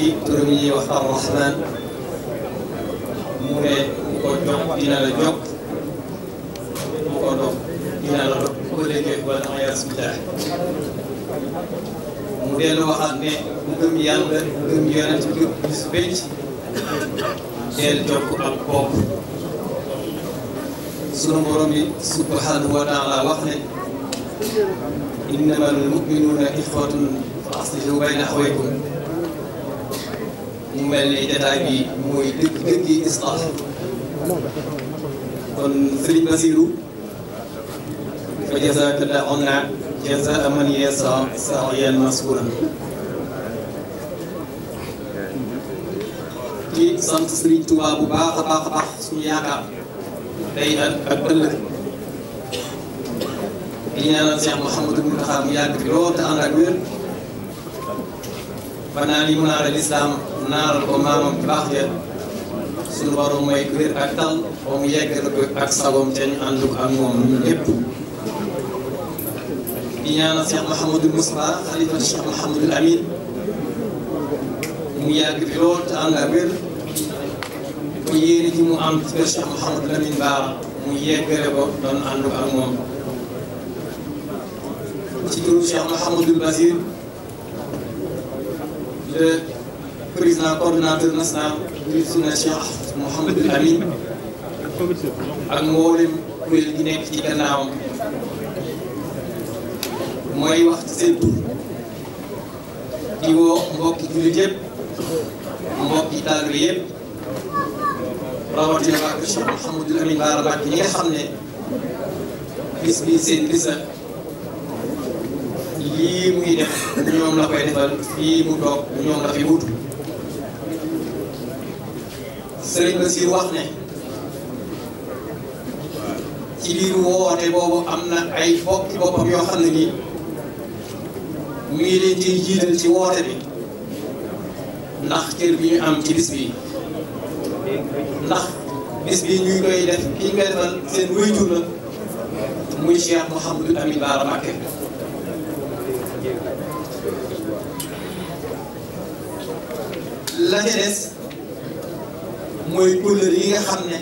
ci turam yi ñuy wax Ar-Rahman mu ne bu ko jox dina la jox bu ko dox dina la dox bu ko léegi wala ayas billah mu dellu waxaat ne bu gëm yàlla gëm yonent bi bis penc del jokk ak bopp sunu borom bi subhanahu wa taala wax ne innamal mu'minuuna ixwatun fa aslihu bayna axawaykum mu mel ni jotaay bi mooy dëgg-dëggi islaax kon Sëriñ Basiru fa jazaakallaahu anna jazaa man yasa sa'yan maskuran ci sant Sëriñ Tuubaa bu baax a baax a baax suñu yaakaar tey ak ëllëg di ñaanal Cheikh Mouhamadou Mountakha mu yàgg fi lool te ànd ak wér ba naa li mu naaral lislaam naaral ko maamam bu baax ja suñu borom may wér ak tal ba mu yeggal ko ak sagom te ñu ànd ak moom ñun lépp di ñaanal Cheikh Mouhamadou Moustapha xalifa Cheikh Mouhamadou Amin mu yàgg fi lool te ànd ak wér ba yéene ji mu am ci kër Cheikh Mouhamadou Lamine Bara mu yeggale ko doon ànd ak moom ci turu Cheikh Mouhamadou Basir le président coordonnateur national du sunna Cheikh Mouhamadou Amin ak mboolem kuréel gi nekk ci gannaawam mooy wax ci seen tur di woo mbokki jullit yëpp mbokki taalibe yëpp rawatina waa Cheikh Mouhamadou Amin Bara Mbacké ñi nga xam ne bis bi seen bisa lii muy def ñoom la koy defal fii mu toog ñoom la fi wutu Sëriñ Basiir wax ne ci biir woote boobu am na ay bokki boppam yoo xam ne nii mu ngi leen ciy jiital ci woote bi ndax cër bi ñu am ci bis bi ndax bis bi ñuy koy def ki ñu koy defal seen waajur la muy Cheikh Mouhamadou Amin Bara Mbacké la ca des mooy kóllëre yi nga xam ne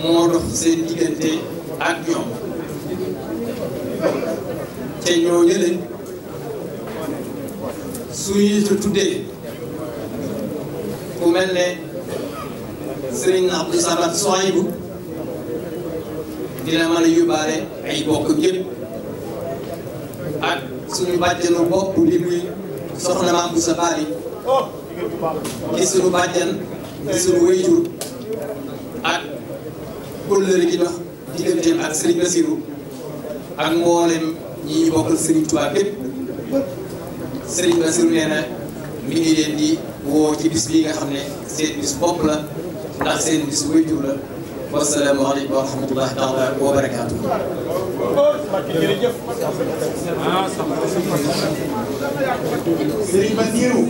moo dox seen diggante ak ñoom te ñoo ñële suñu te tuddee ku mel ne Sëriñ Abdou Samad Souhaïbou dina mën a yóbbaale ay bokk yëpp ak suñu bàjjanu bopp li muy soxna Maam Boussa Bali di suñu bàjjan di suñu wéyjur ak kóllëre gi dox digganteem ak Sëriñ Basiru ak mboolem ñi ñu bokkal Sëriñ Tuubaa bépp Sëriñ Basiru nee na mi ngi leen di woo ci bis bii nga xam ne seen bis bopp la ndax seen bis wéyjur la wassalaamu aleykum wa rahmatullahi taala wa barakaatu. Sëriñ Basiru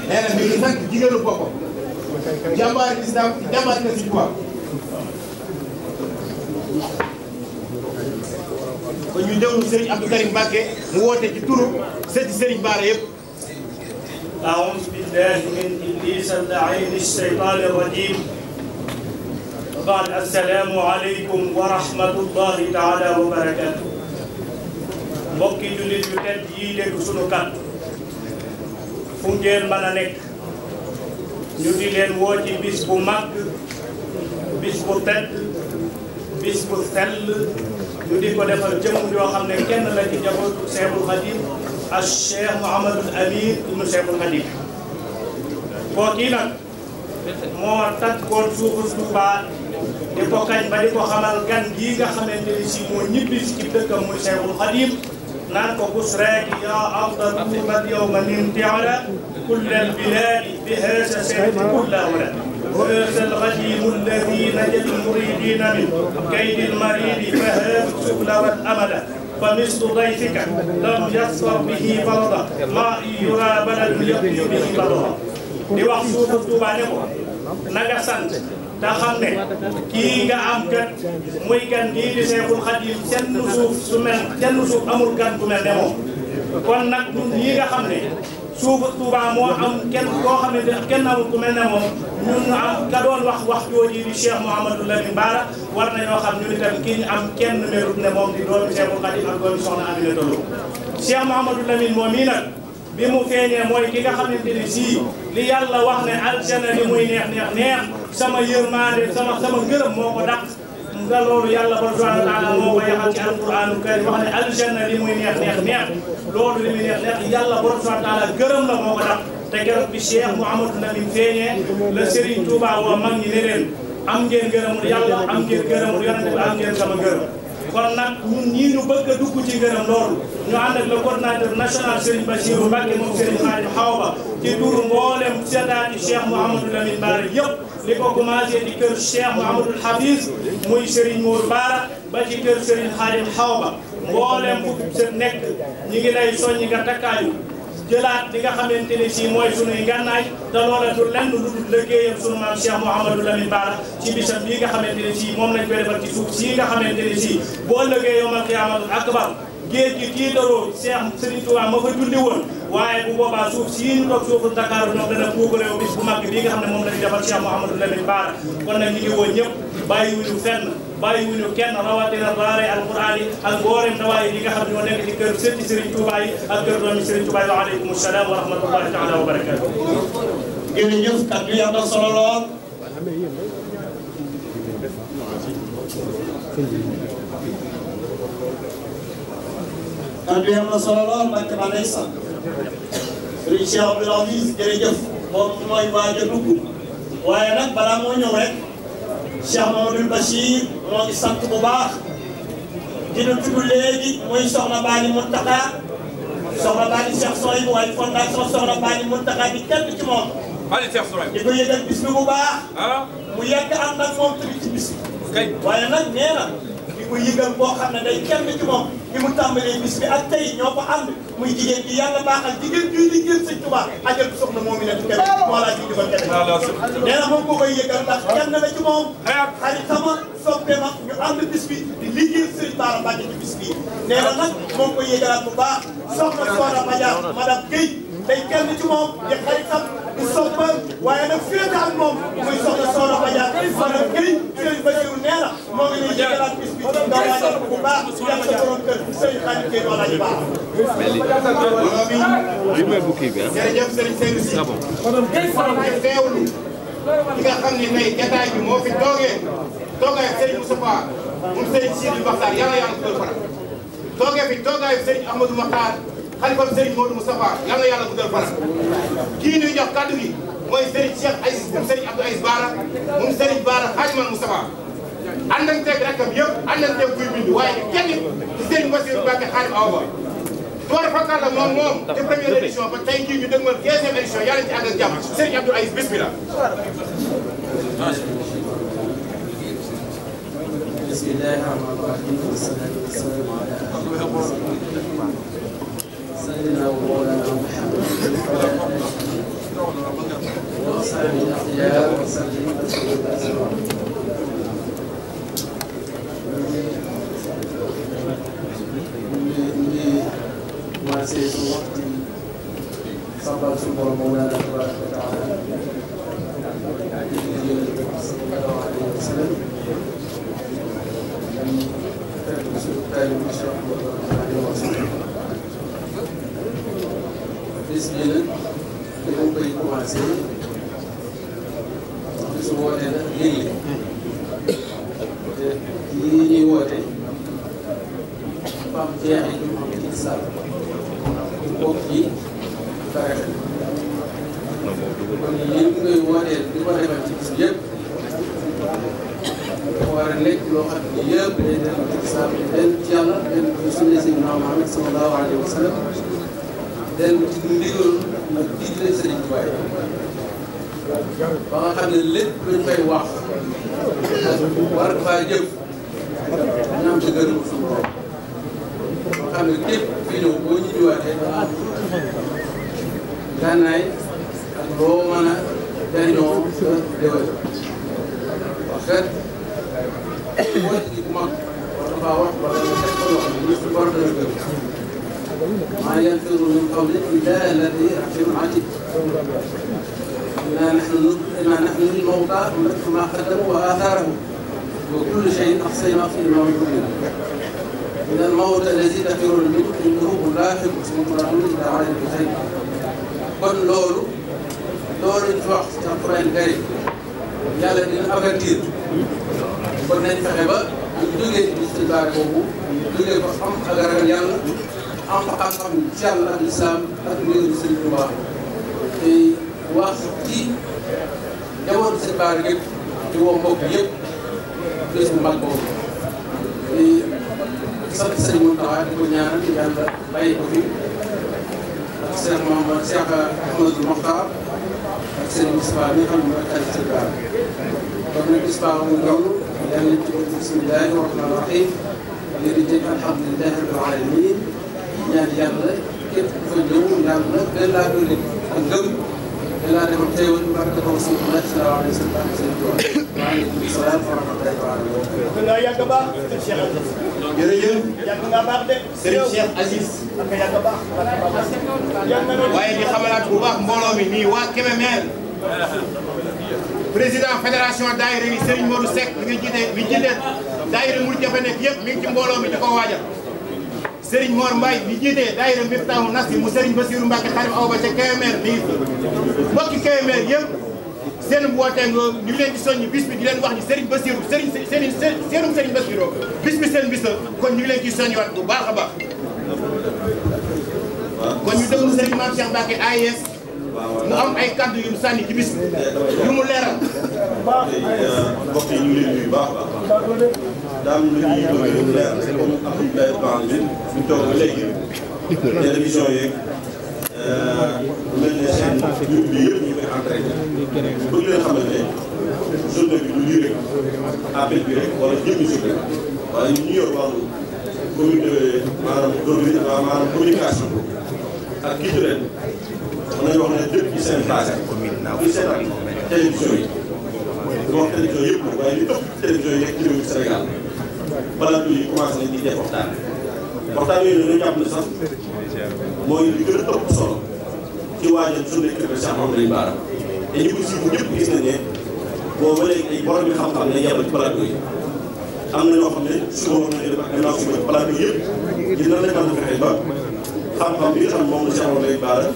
nee na mi ngi sant jigéenu boppam jàmbaari islam jàmbaari na si Tuubaa ba ñu déglu Sëriñ Abdou Karim Mbacké mu woote ci turu sëti Sëriñ Bara yëpp. أعوذ بالله من إبليس اللعين الشيطان الرجيم بعد السلام عليكم ورحمة الله تعالى وبركاته mbokki jullit yu tedd yi dégg sunu kàddu fu ngeen mën a nekk ñu di leen woo ci bis bu mag bis bu tedd bis bu sell ñu di ko defal jëmm yoo xam ne kenn la ci njabootu Cheikhul Khadim ak Cheikh Mouhamadou Amin ibnu Cheikhul Khadim kooku nag moo tàggoon suufu Tuubaa di ko kañ ba di ko xamal gan gii nga xamante ni si moo ñibbi si ci dëkkam muy Cheikhul Khadim naan ko busraaki yaa arda tuubat yawma nimtiala kulla albiladi bi haasa sayti kulla wala هذا الغديم الذي نجى المريدين من كيد المريد فهذا السبل والأمل فمثل ضيفك لم يصفر به فرضا ما يرى بلد يقضي به بلدا di wax suufu Tuubaa ne ko na nga sant te xam ne kii nga am kat muy gan gii di Seexul Xadiim senn suuf su mel senn suuf amul gan bu mel ne moom kon nag ñun ñii nga xam ne suufu Touba moo am kenn koo xam ne kenn amul ku mel ne moom ñun ñu am ka doon wax jooji di Cheikh Mouhamadou Lamine Bara war nañoo xam ñun itam kii ñu am kenn melut ne moom di doomi Cheikhul Khadim ak doomi Soxna Aminata Lo Cheikh Mouhamadou Lamine moom mii nag bi mu feeñee mooy ki nga xamante ni sii li yàlla wax ne aljanna li muy neex sama yërmande sama ngërëm moo ko dàq nga loolu yàlla ba subhanahu wa taala moo ko yaxal ci alquranul karim wax ne aljanna li muy neex loolu li muy neex yàlla ba subhanahu wa taala gërëm la moo ko dàq te keroog bi Cheikh Mouhamadou Lamine feeñee la Serigne Touba woo mag ñi ne leen am ngeen gërëmul yàlla am ngeen gërëmul yonente bi am ngeen sama gërëm kon nag ñun ñii ñu bëgg a dugg ci ngërëm loolu ñu ànd ak le coordinateur national Serigne Bassirou Mbacké moom Serigne Khadim Awa Ba ci turu mboolem seetaati Cheikh Mouhamadou Lamine Bara yëpp li ko commencé di kër Cheikh Mouhamadoul Hafiz muy Serigne Mour Bara ba ci kër Serigne Khadim Awa Ba mboolem fu sa nekk ñi ngi lay soññi nga takkaayu jëlaat li nga xamante ne si mooy sunuy gànnaay te loola du lenn lu dul liggéeyam sunu maam Cheikh Mouhamadou Lamine Bara ci bisam bii nga xamante ne si moom lañ koy defal ci suuf sii nga xamante ne si boo liggéey yawmal qiyaamatul akbar géej gi tiitaroo Cheikh Serigne Touba ma fa julli woon waaye bu boobaa suuf sii ñu toog suufu Dakar ñoom dana puukareewu bis bu mag bii nga xam ne moom lañu defal Cheikh Mouhamadou Lamine Bara kon nag ñu ngi woon ñëpp bàyyiwuñu fenn bàyyiwuñu kenn rawatina daara alquran yi ak mboolem dawaay yi nga xam ne ñoo nekk ci kër sëtti Serigne Touba yi ak kër doomi Serigne Touba yi wa aleykum salaam wa rahmatullahi taala wa barakatuh. jërëjëf kàddu yi am na solo lool. kàddu yi am na solo lool Mbacke ba day sax Serigne Cheikh Abdoul Aziz jërëjëf moom mooy waaj a dugg waaye nag balaa moo ñëw rek Cheikh Mamadou Bachir moo ngi sant bu baax dina tudd léegi muy Soxna Bani Mountakha Soxna Bani Cheikh Soy bu waaye fondation Soxna Bani Mountakha di kenn ci moom di ko yëgal bis bi bu baax mu yegg ànd ak moom tamit ci bis bi waaye nag nee na di ko yëgal boo xam ne day kenn ci moom bi mu tàmbalee bis bi ak tey ñoo ko ànd muy jigéen bi yàlla baaxal jigéen juy liggéeyal Sëñ Tuubaa ajal bi soxna moom mi ne kenn moo laa ji difa kenn nee na moom ko koy yëgal ndax kenn la ci moom xaritama soppe ma ñu ànd bis bi di liggéeyal Sëriñ Bara Mbacké ci bis bi nee na nag moom koy yëgalaat bu baax soxna Soxna Badiane madame Guèye day kenn ci moom di xaritam di soppal waaye nag féete ak moom muy soxna Soxna Badiane madame Guèye Serigne Bassirou nee na moo ngi lay yëgalaat bis bi nga waajal bu baax yàlla sa borom kër Serigne Khadim Guèye wala ji baax jërëjëf Serigne Seydou Sy ñu teewlu ki nga xam ne nay jataay bi moo fi toogee Serigne Moustapha moom Serigne Sidi Baxtaar yàlla yàlla guddal fanam toogee fi toogaay Serigne Ahmadou Makhtar xalifam Serigne Modou Moustapha yàlla yàlla guddal fanam kii ñuy jox kàddu gi mooy Serigne Cheikh Aziz moom Serigne Abdou Aziz Bara moom Serigne Bara Khadimal Moustapha àndanteeg rakkam yëpp àndanteeg kuy bind waaye kenn ci Serigne Bassirou Mbacké Khadim Awa Ba door fakkaat la moom te première édition ba tey jii ñu dëgmal 15e édition yàlla ci ànd ak jàmm Serigne Abdou Aziz bismillah bismillahi rahmani rahim wassalatu wassalamu ala sayyidina wa mawlana Muhammad wa sahbihi al-akhyar wa sallim commencé su waxtu sabal su borom mawlana tabaraka wa taala sallallahu alayhi wa sallam bis bi nag li ma koy commencé su wootee nag léegi te lii ñuy woote fam jeexi ñu am ci islam ñu bokk ci tarixa kon lii ñu koy wootee di ko defal ci bis bi yëpp dafa war a nekk loo xam ne yëpp day dellu ci islam di dellu ci yàlla dellu ci sunna Seydina Muhammad sallallahu alayhi wa sallam dellu ci ndigal ak digle Sëriñ Tuubaa ba nga xam ne lépp luñ fay wax war faa jëf ñu am ci gërëm suñu borom ba xam ne képp fi ñëw boo ñu ñëwaatee da am gànnaay ak loo mën a jariñoo sa déwén wax kat woote gi bu mag war na faa wax wala nga def ko loo xam ne ñëpp war na la gërëm ما يلفظ من قول إلا لديه رقيب عتيد إنا نحن الموتى ونكتب ما قدموا وآثاره وكل شيء أحصيناه في إمام مبين إن الموت الذي تفرون منه إنه ملاحق مقرن إلى عالم الغيب kon loolu ñu wax ci Alxuraan karim yàlla dina avertir kon nañ fexe ba ñu jógee ci istibaar boobu jógee ko am ak ragal yàlla am xam-xam ci yàlla ak lislaam ak ndigalu Sëriñ Tuubaa te wax ci jamono istibaar yëpp di woo mbokk yëpp bés bu mag boobu te sant Sëriñ Muntaxa di ko ñaanal yàlla bàyyi ko fi Cheikh Mamadou Cheikh Ahmadou Mokhtar ak Serigne Moustapha mi nga xam ne mooy xalifa istibaar kon nag istibaar mu loolu yàlla nañ ci ko bismillahi rahmaani rahim léegi jëg alhamdulilahi rabbil alamin ñaan yàlla képp ku fa ñëw yàlla gën laa dolli ak ngëm gën laa defal xéewal barke rasulullah sallallahu alayhi wa sallam waaleykum salaam wa rahmatullahi wa barakatuh. nga yàgg baax Cheikh Aziz. jërëjëf. yàgg nga baax de. Serigne Cheikh Aziz. ak yàgg baax. waaye di xamalaat bu baax mbooloo mi nii waa Kébémer président fédération daayira yi Serigne Modou Seck mi jiite daayira mu jafe nekk yëpp mi ngi ci mbooloo mi di ko waajal Serigne Mor Mbaye mi jiite daayira Miftaahu Nasri mu Serigne Bassirou Mbacke xarim aw ba ca Kébémer mi ngi mbokki Kébémer yëpp seen woote ñu ngi leen di soññi bis bi di leen wax ni Serigne Bassirou Serigne Bassirou bis bi seen bis la kon ñu ngi leen ci soññiwaat bu baax a baax kon ñu déglu Serigne Mame Cheikh Mbacke AIS mu am ay kàddu yu mu sànni ci bis bi yu mu leeral. mbokk yi ñu ngi leen di nuyu baax a baax daam lu ñuy bëgg leer comme alhamdulilah rabbil alamin ñu toog ba léegi télévision yeeg mel ne seen groupe bi yëpp ñu koy entraîné bëgg leen xamal ne journée bi du lii rek appel bi rek wala jëmmi journée waaye ñu yor wàllu maanaam communication ak culturel mën nañu wax ne depuis seen passé di seetaan télévision yi du wax télévision yëpp nag waaye li ëpp télévision yi nekk ci réewu Sénégal balaa yi commencé nañ di def waxtaan yooyu dañoo jàpp ne sax mooy li gën a ëpp solo ci waajal journée culturelle Cheikh Mouhamadou Bara te ñu ko suivre ñëpp gis nañ ne boobu ba léegi ay borom yi xam-xam ne yebal ci plateau yi am na ñoo xam ne suba wax nañu def ak gannaaw suba plateau yëpp dina leen mën a fexe ba xam-xam bi nga xam moom la Cheikh Mouhamadou Bara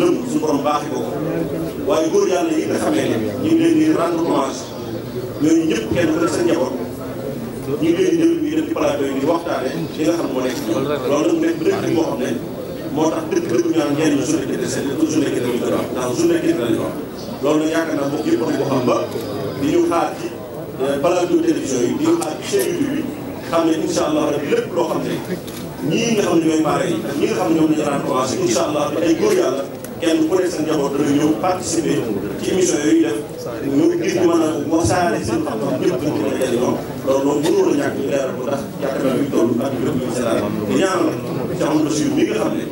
lëm suñu borom baaxee ko waaye góor yàlla yi nga xamee ne ñu ngi leen di rendre hommage ñooñu ñëpp kenn ku nekk seen njaboot ñu ngi leen di jël ñu dem ci plateau yi di waxtaane li nga xam moo nekk ñoom loolu nag nekk dëkk moo xam ne moo tax dëkk ñu naan njëriñu journée culturelle lañu ko wax ndax journée culturelle lañu wax loolu nag yaakaar naa mbokk yëpp nañ ko xam ba di ñu xaar ci plateau télévision yi di ñu xaar ci chaîne YouTube bi xam ne incha allah rabbi lépp loo xam ne ñii nga xam ne ñooy parents yi ak ñi nga xam ne ñoom lañu daan commencé incha allah ay góor yàlla kenn ku nekk seen njaboot dana ñëw participer ci émission yooyu def ñu ngir ñu mën a wasaare seen xam-xam ñëpp dañ ko mën a jëriñoo loolu moom mënuwoon a ñàkk ñu leeral ko ndax yaakaar naa fi ñu toll ak lépp ñu seetaan di ñaanal Cheikh Amadou Bassirou mi nga xam ne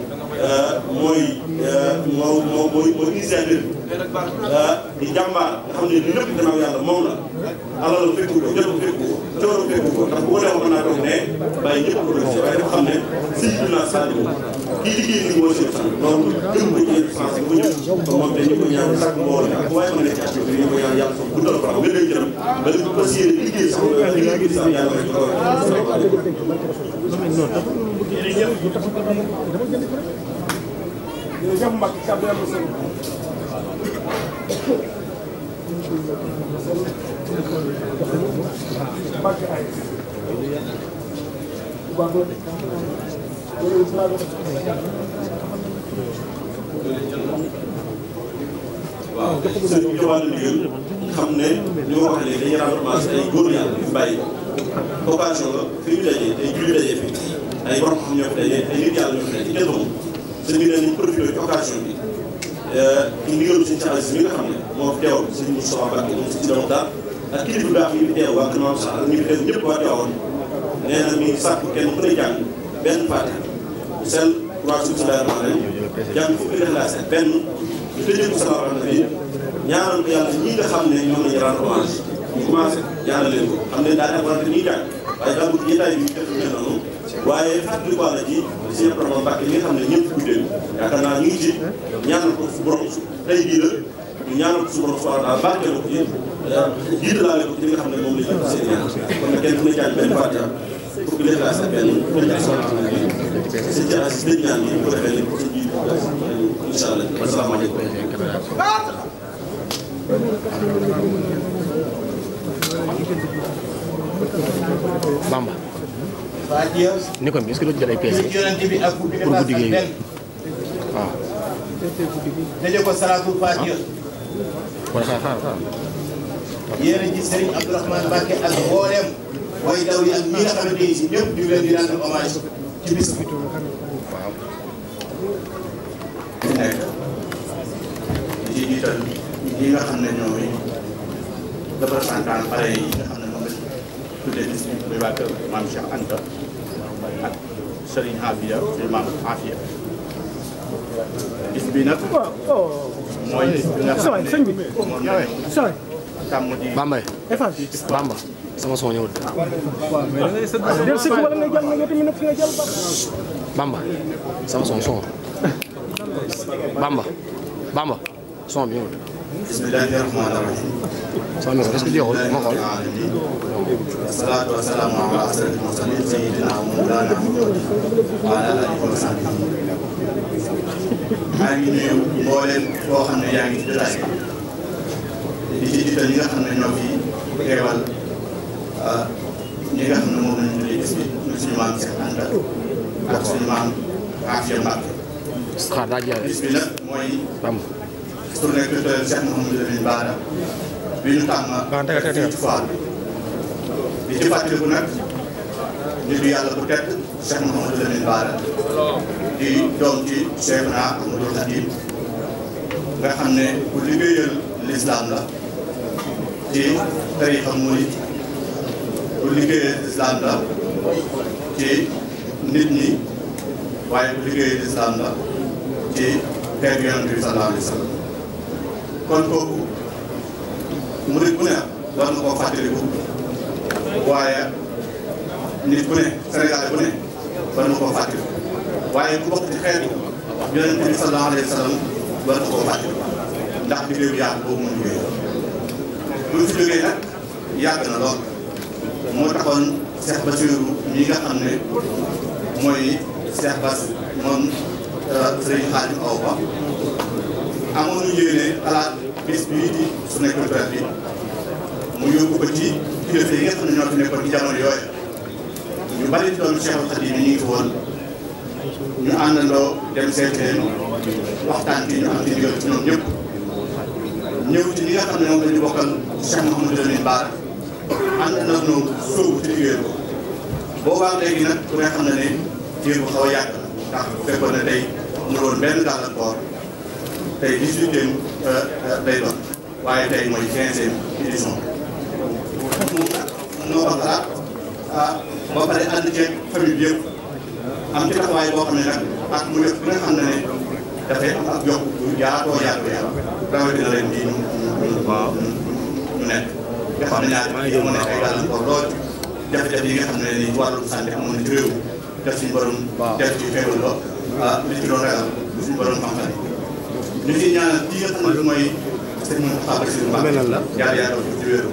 mooy initiateur di jàmbaar nga xam ne lépp gannaaw yàlla moom la alal fekku ko jot fekku ko coono fekku ko ndax bu ko neexoon mën naa toog ne bàyyi ñëpp ko doon waaye dafa xam ne Seydina Saliou kii liggéey nii mooy seen sant loolu gën ko ci sens bu ñëpp moom te ñu ko ñaan sax mbooloo ak waaye ma nekk ci activité ñu ko ñaan yàlla sax guddal ko nga lay jëram ba li ko siyee liggéey sax liggéey sax yàlla rek ko jërëjëf Mbacke kàddu yàlla sëñ Mbacke ay waaw sëñ bi joxaat na ndigal xam ne li ma wax léegi dañuy rendre hommage ay góor yàlla yu fi bàyyi occasion la fi ñu dajee ay julli dajee fi ay borom xam ñoo fi dajee ay nit yàlla ñoo fi dajee kenn moom sëñ bi nañu profité ci occasion bi ci ndigalu sëñ Cheikh Aziz mi nga xam ne moo fi teewal sëñ Moustapha Mbacke moom sëñ Sidou Mokhtar ak kilifa baax yi fi teew waa Kër Maam Sax ak ñi fi teew ñëpp waa teewoon nee na mi ngi sàkku kenn ku ne jàng benn Fatiha sel 3 suuf si laay jàng fukki Ixlaas benn ñu tëjee ko salaam ala nabi ñaanal ko yàlla ñi nga xam ne ñoom la ñu rendre hommage ñu commencé ñaanal leen ko xam ne daa def wante ñuy jàng waaye daa bëgg jotaay bi ñu def mel noonu waaye fàttali ko la ci seen problème Mbàkke li nga xam ne ñëpp ku dégg yaakaar naa ñu ngi ci ñaanal ko su borom tey bii la ñu ñaanal ko su borom subhanahu wa taala barkeel ko ci jiitalaale ko ci li nga xam ne moom la ñu seen ñaan kon nag kenn ku ne jàng benn Fatiha pour que l'état sa benn seen ci assis dañ ñaan yi ko defee ko ci jiitu incha allah asalaamaaleykum Bamba. Fatiha. ni ko est-ce que doo jël ay pièces pour guddi gi waaw. daje ko salaatul Fatiha. wala xaar. yéen a gis Serigne Abdourahmane Mbacké ak mboolem way daw yi ak ñi nga xamante ni si ñëpp ñu leen di rendre hommage ci bis bi. waaw. di nekk di jiital ñi nga xam ne ñooy représentant pare yi nga xam ne moom lañ tuddee bis bi muy waa kër maam Cheikh Anta ak Serigne Afia suñu maam Afia bis bi nag mooy bis bi nga xam ne moom la ñu tàmm di Bamba sama son ñëwul. Bamba sama son Bamba son bi ñëwul. bismillahi rahmani rahim. son bi est-ce que jeexul ma xool. salaatu wa salaamu ala asrafil mursalin sayyidina wa mawlana wa ala alihi wa sahbihi. maa ngi nuyu mbooleem boo xam ne yaa ngi ci jotaay di ci jiital ñi nga xam ne ñoo fi teewal ñi nga xam ne moom lañu tuddee bis bi muy suñu maam Cheikh Anta ak suñu maam Afia Mbacké. xaar daa jeex bis bi nag mooy Bamba. tournée culturelle Cheikh Mouhamadou Lamine Bara bi ñu tàmm fii ci foire bi di ci fàttaliku nag nit yàlla bu tedd Cheikh Mouhamadou Lamine Bara di doom ci Cheikhna Ahmadoul Khadim nga xam ne ku liggéeyal l'islam la ci tarixa murid ku liggéeyal l'islam la ci nit ñi waaye ku liggéeyal l'islam la ci xeetu Yonent bi sallallahu alayhi wa sallam kon kooku murid bu ne war na koo fàttaliku waaye nit ku ne Sénégal bu ne war na koo fàttaliku waaye ku bokk ci xeetu Yonent bi sallallahu alayhi wa sallam war na koo fàttaliku ndax liggéey bu yàgg boobu mu liggéey bu ñu fi jógee nag yàgg na lool moo taxoon Cheikh Bassirou mi nga xam ne mooy Cheikh Bass moom Serigne Khadim Awa Ba amoon nañu yéene xalaat bis bii di journée culturelle bi mu yóbbu ko ci kilifa yi nga xam ne ñoo fi nekkoon ci jamono yooyu ñu bari ci doon Cheikhul Khadim yi ñu ngi fi woon ñu àndandoo dem seeti leen waxtaan bi ñu am ci ndigal ci ñoom ñëpp ñëw ci ñi nga xam ne moom la ñu bokkal Cheikh Mouhamadou Lamine Bara ànd nag ñoom sóobu ci liggéey ko boobaa léegi nag ku ne xam ne ne diir bu xaw a yàgg ndax bu fekkoon ne tey mu doon benn gàllankoor tey 18e day doon waaye tey mooy 15e édition noo ko xalaat ba pare ànd ceeg famille bi yëpp am ci taxawaay boo xam ne nag ak mu yëpp bi nga xam ne dafay am ak yokk bu yaatoo yaatoo yaatoo rawatina ren bii ñu nekk nga xam ne ñaari moo nekk ay gàllankoor lool jafe-jafe yi nga xam ne ni wàllu santé amoon na ci réew def suñu borom def ci xéewal ba li ci doon ragal suñu borom xam-xam ñu ngi ñaanal kii nga xam ne mooy sëñ Moustapha Bassirou Mbacké yàlla yàlla ko ci wéeru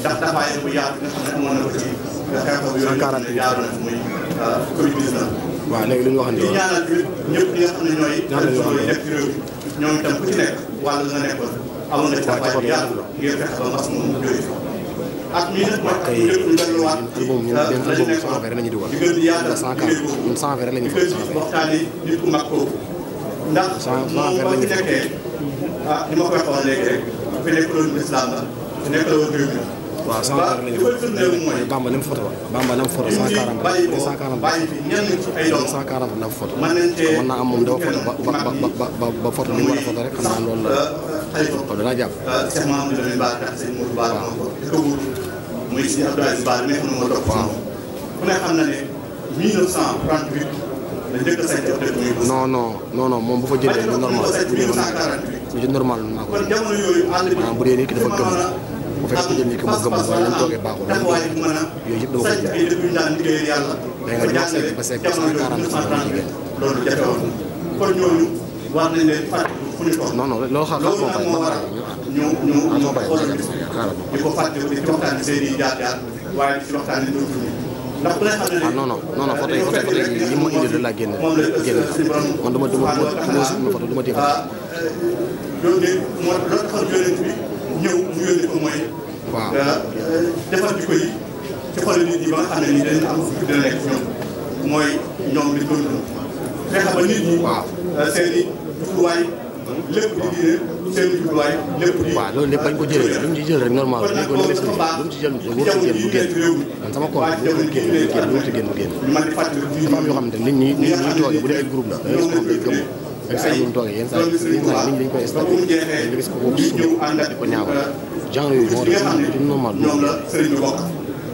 ndax taxawaay bu yaatu nga xam ne amoon na ko ci xew-xew yooyu nga xam ne jaaroon na fi muy Covid-19 waaw léegi lu ñu waxante di ñaanal ñëpp ñi nga xam ne ñooy yi nekk ci réew mi ñoom itam ku ci nekk wàll nga nekkoon amoon na ci taxawaay bu yaatu ngir fexe ba mbas moom jóge fi ak ñi nag mooy ak ñëpp ñu delluwaat ci la ñu nekkoon di gën di yaatal liggéey boobu di gën di waxtaani nit ku mag kooku ndax moom ba fi nekkee ni ma koy waxoon léegi rek fi nekk loolu islam la fi nekk la woon réew mi waaw 140 lañu mooy Bamba na mu photo Bamba na mu photo 140 bàyyi fi ñenn ci ay doom 140 na mu photo mën nañ cee mën naa am moom dafa photo ba photo li mu war a photo rek xam naa loolu la xalifa waaw danaa jàpp Cheikh Mamadou Lamine Bara ak sëñ Mourou Bara moo ko di ko wut muy si Abdou Aziz Bara mi nga xam ne moo topp waaw ku ne xam na ne 1938 la njëkk a saytu dëkk muy non moom bu fa jëlee lu normal bu jël normal naa ko kon jamono yooyu àll bi maanaam bu dee nit ki dafa gëm bu fekkee jël nit ki mu gëm wala lañ toogee baaxul yooyu yëpp dama koy jaay mais nga wax ba seeg 140 jigéen loolu jafewoon kon ñooñu war nañ leen fàttali fu ñu toog. non non loolu xam loolu nag moo waral ñu xoolal di ko fàtte di ci waxtaanee seen i jaar-jaar waaye di ci waxtaanee ñoom ndax bu lay xam ne. non non non non photo yi yi ma indi la génn man duma photo duma téye loolu de moo loolu taxaw yonent bi ñëw mu yónni ko mooy. waaw defar jikko yi ci xool nit ñi ba nga xam ne nii dañu am fu dina nekk ñoom mooy ñoom li doon dund fexe ba nit ñi. waaw seen i jubluwaay lépp di diine seen i jubluwaay lépp di. waaw loolu lépp bañ ko jëlee lu mu ci jël rek normal lu mu ci jël bu génn man sama compte bu mu génn lu mu ci génn bu génn dafa am yoo xamante nit ñi toogee bu dee ay groupe la da ngay gis ko gëm ak saa yu mu toogee yenn saa yi nit ñi dañ koy stocké nga gis ko boobu suuf di ko ñaawal genre yooyu moo tax du normal ñoom la sëriñ bi bokk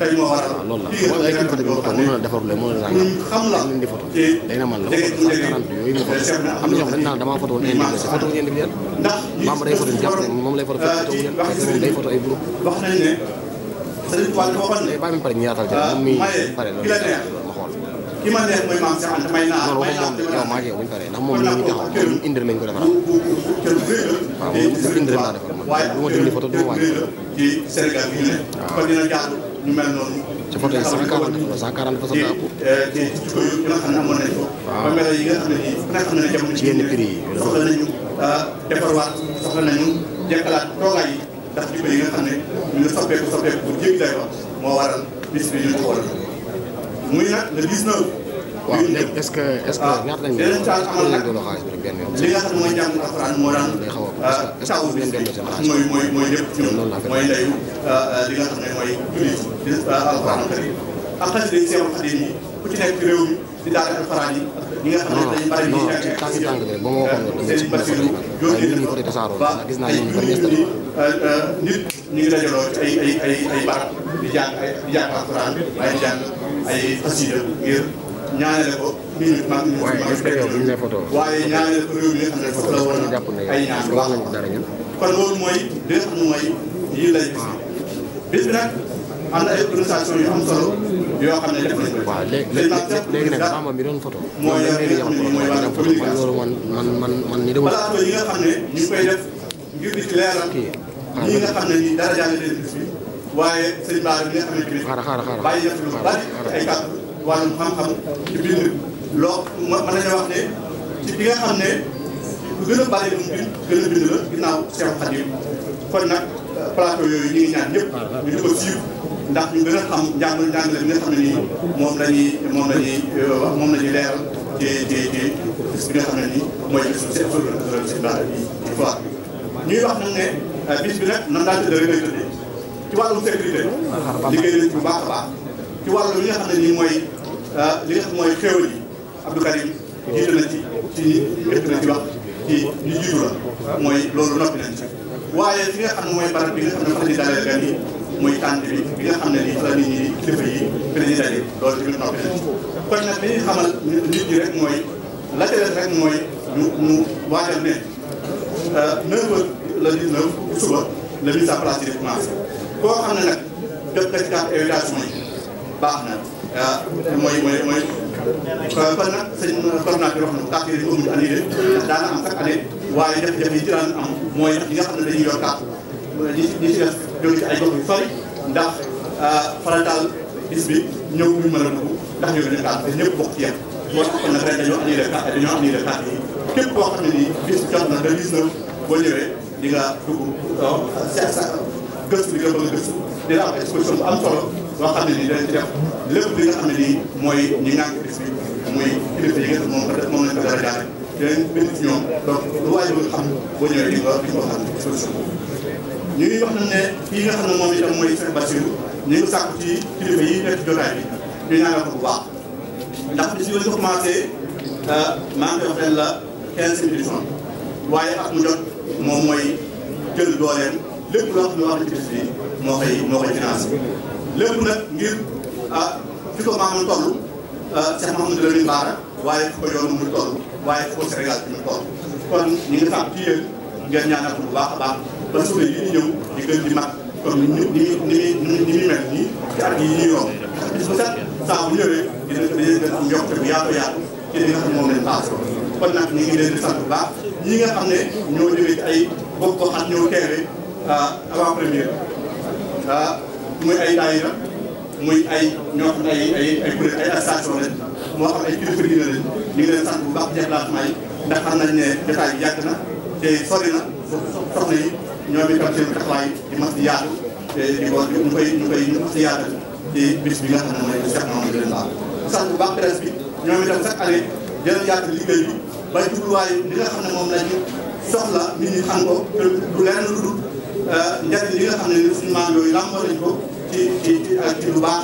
tey moo waral loolu la mooy ay kilifa tamit mën na defar lu mën na ràngam leen di photo day na man la ma photo 140 yooyu ma photo am na ñoo xam dañ naan damaa photo woon individuel si photo individuel membre day photo jàpp ne moom lay photo fekk photo wu moom day photo ay groupe wax nañ ne sëriñ Tuubaa dafa waxoon ne bàyyi mi pare ñu yaatal jël moom mi pare loolu ma xool ki ma neex mooy maam Cheikh Anta may naa non waxuma moom de yow maa ngi yow bu ñu paree ndax moom mi ngi taxaw moom indi lañ ko defaral waaw moom indi laa defar man du ma dindi photo du ma wàññi ci Sénégal bi ñu ne kon dina jaadu ñu mel noonu ci photo yi 140 photo daa ko ci jikko yu nga xam ne amoon nañ ko ba melo yi nga xam ne nii ku nekk xam ne jamono ci yenn prix yi soxla nañu defarwaat soxla nañu jekkalaat toogaay yi ndax jikko yi nga xam ne ñu ngi soppeeku bu jéggi day wax moo waral bis bi ñu xool muy nag le 19 waaw léegi est-ce que ñaata lañ doon xaalis bi rek benn yoon li nga xam ne mooy jàng alxuraan moo daan day xaw a taw bis bi mooy lépp ci ñun mooy ndeyu li nga xam ne mooy jullit di alxuraan karim ak xasida yi Seexul Xadiim yi ku ci nekk réew mi di daal alxuraan yi ñi nga xam ne dañuy bari di tàng bi ba ma waxoon loolu seen Basiru waaye nit ñi côté tasaaroo ndax gis naa ñi ñu bari nit ñu ngi dajaloo ci ay barab di jàng alxuraan waaye di jàng ay xasida ngir ñaanale ko nit ñi waaye est-ce que yow bu ñu lay photo waaye ñaanale ko réew mi nga xam ne foofu la woon jàpp ne ay ñaan wax nañu dara ñun kon loolu mooy li nga xam ne mooy yii lay bis bi nag am na ay organisation yu am solo yoo xam ne def nañ ko. waaw léegi nag maama mi doon photo mooy li nga xam ne mooy wàllu communication loolu man ni dama plateau yi nga xam ne ñu ngi koy def ngir di ci leeral ñi nga xam ne nii dara jàng leen bis bi waaye sëñ Ba bi nga xam ne tamit bàyyi na fi lu bari ay kàddu wàllum xam-xam ci bind loo mën nañoo wax ne ci bi nga xam ne lu gën a bari lu mu gën a bind la ginnaaw Cheikh Khadim kon nag plateau yooyu ñu ngi ñaan ñëpp ñu di ko siiw ndax ñu gën a xam njàngale bi nga xam ne nii moom la ñuy leeral ci bis bi nga xam ne nii mooy bisu si baax bi ci foire bi ñuy wax nag ne bis bi nag nan daan tëdd rek lay tëddee ci wàllum sécurité liggéey nañ bu baax a baax ci wàllu li nga xam ne nii mooy li nga xam mooy xéwal yi Abdou Karim jiite na ci ñëpp na ci wax ci ñu jiitu la mooy loolu noppi nañ ci waaye fi nga xam ne mooy barab bi nga xam ne fa la ñuy dalee gan yi muy tànt bi nga xam ne nii fa la nit ñi kilifa yi fi la ñuy daje loolu tamit noppi nañ ci kon nag li ñuy xamal nit ñi rek mooy la ca des rek mooy ñu waajal ne 9h le 19 suba la mise en place yi di commencé koo xam ne nag jot nga ci carte invitation yi baax na mooy kon nag sëñ coordonnateur wax na carte yi dañu ko mujj annulé ndax daana am chaque année waaye jafe-jafe yi ci daan am mooy ñi nga xam ne dañuy yor carte ñi ci def jóge ci ay gox yu sori ndax farataal bis bi ñëw ñu mën a dugg ndax ñoo gën a carte te ñëpp bokk ci yem moo tax kon nag ren dañoo annulé carte yi képp koo xam ne nii bis jot na le 19 boo ñëwee di nga dugg sa gëstu li nga bëgg a gëstu dina am exposition bu am solo boo xam ne nii dinañ ci def lépp li nga xam ne nii mooy ñi ngànk bis bi muy kilifa yi nga xam moom lañ ko dara jaare dinañ bind ci ñoom donc lu waaye bëgg xam boo ñëwee di nga xam exposition ñu ngi wax nañ ne kii nga xam ne moom itam mooy Cheikh Bassirou ñu ngi sàkku ci kilifa yi nekk ci jotaay bi ñu ñaanal ko bu baax ndax bis bi lañ ko commencé maa ngi koy wax ren la 15 édition waaye ak mu jot moom mooy jël dooleem lépp loo xam ne wax na ci bis bi moo koy financé lépp nag ngir fi ko maamam toll Cheikh Mouhamadou Lamine Bara waaye fi ko yoonu mu toll waaye fi ko Sénégal bi mu toll kon ñu ngi sàkk ci yéen ngeen ñaanal ko bu baax a baax ba suba yi di ñëw di gën di mag comme ni mel nii ci at yi ñuy yomb ndax bis bu set saa bu ñëwee dina gën am yokkute bu yaatu ci li nga xam ne moom lañ paas kon nag ñu ngi leen di sant bu baax ñi nga xam ne ñoo jógee ci ay bokk ak ñëw teewee avant première muy ay daayira muy ay ñoo xam ne ay kuréel ay association lañ moo xam ay kilifa diine lañ ñu ngi leen sant bu baax déplacement yi ndax xam nañ ne jotaay bi yàgg na te sori na soxna yi ñoom itam seen taxawaay di mas di yaatu te di ko ñu koy mas di yaatal ci bis bi nga xam ne mooy Cheikh Mamadou leen baax sant bu baax presse bi ñoom itam chaque année dina yaatal liggéey bi ba jubluwaay li nga xam ne moom lañu soxla nit ñi xam ko te du leneen lu dul njëriñ li nga xam ne suñu maam yooyu làmboo nañ ko ci lu baax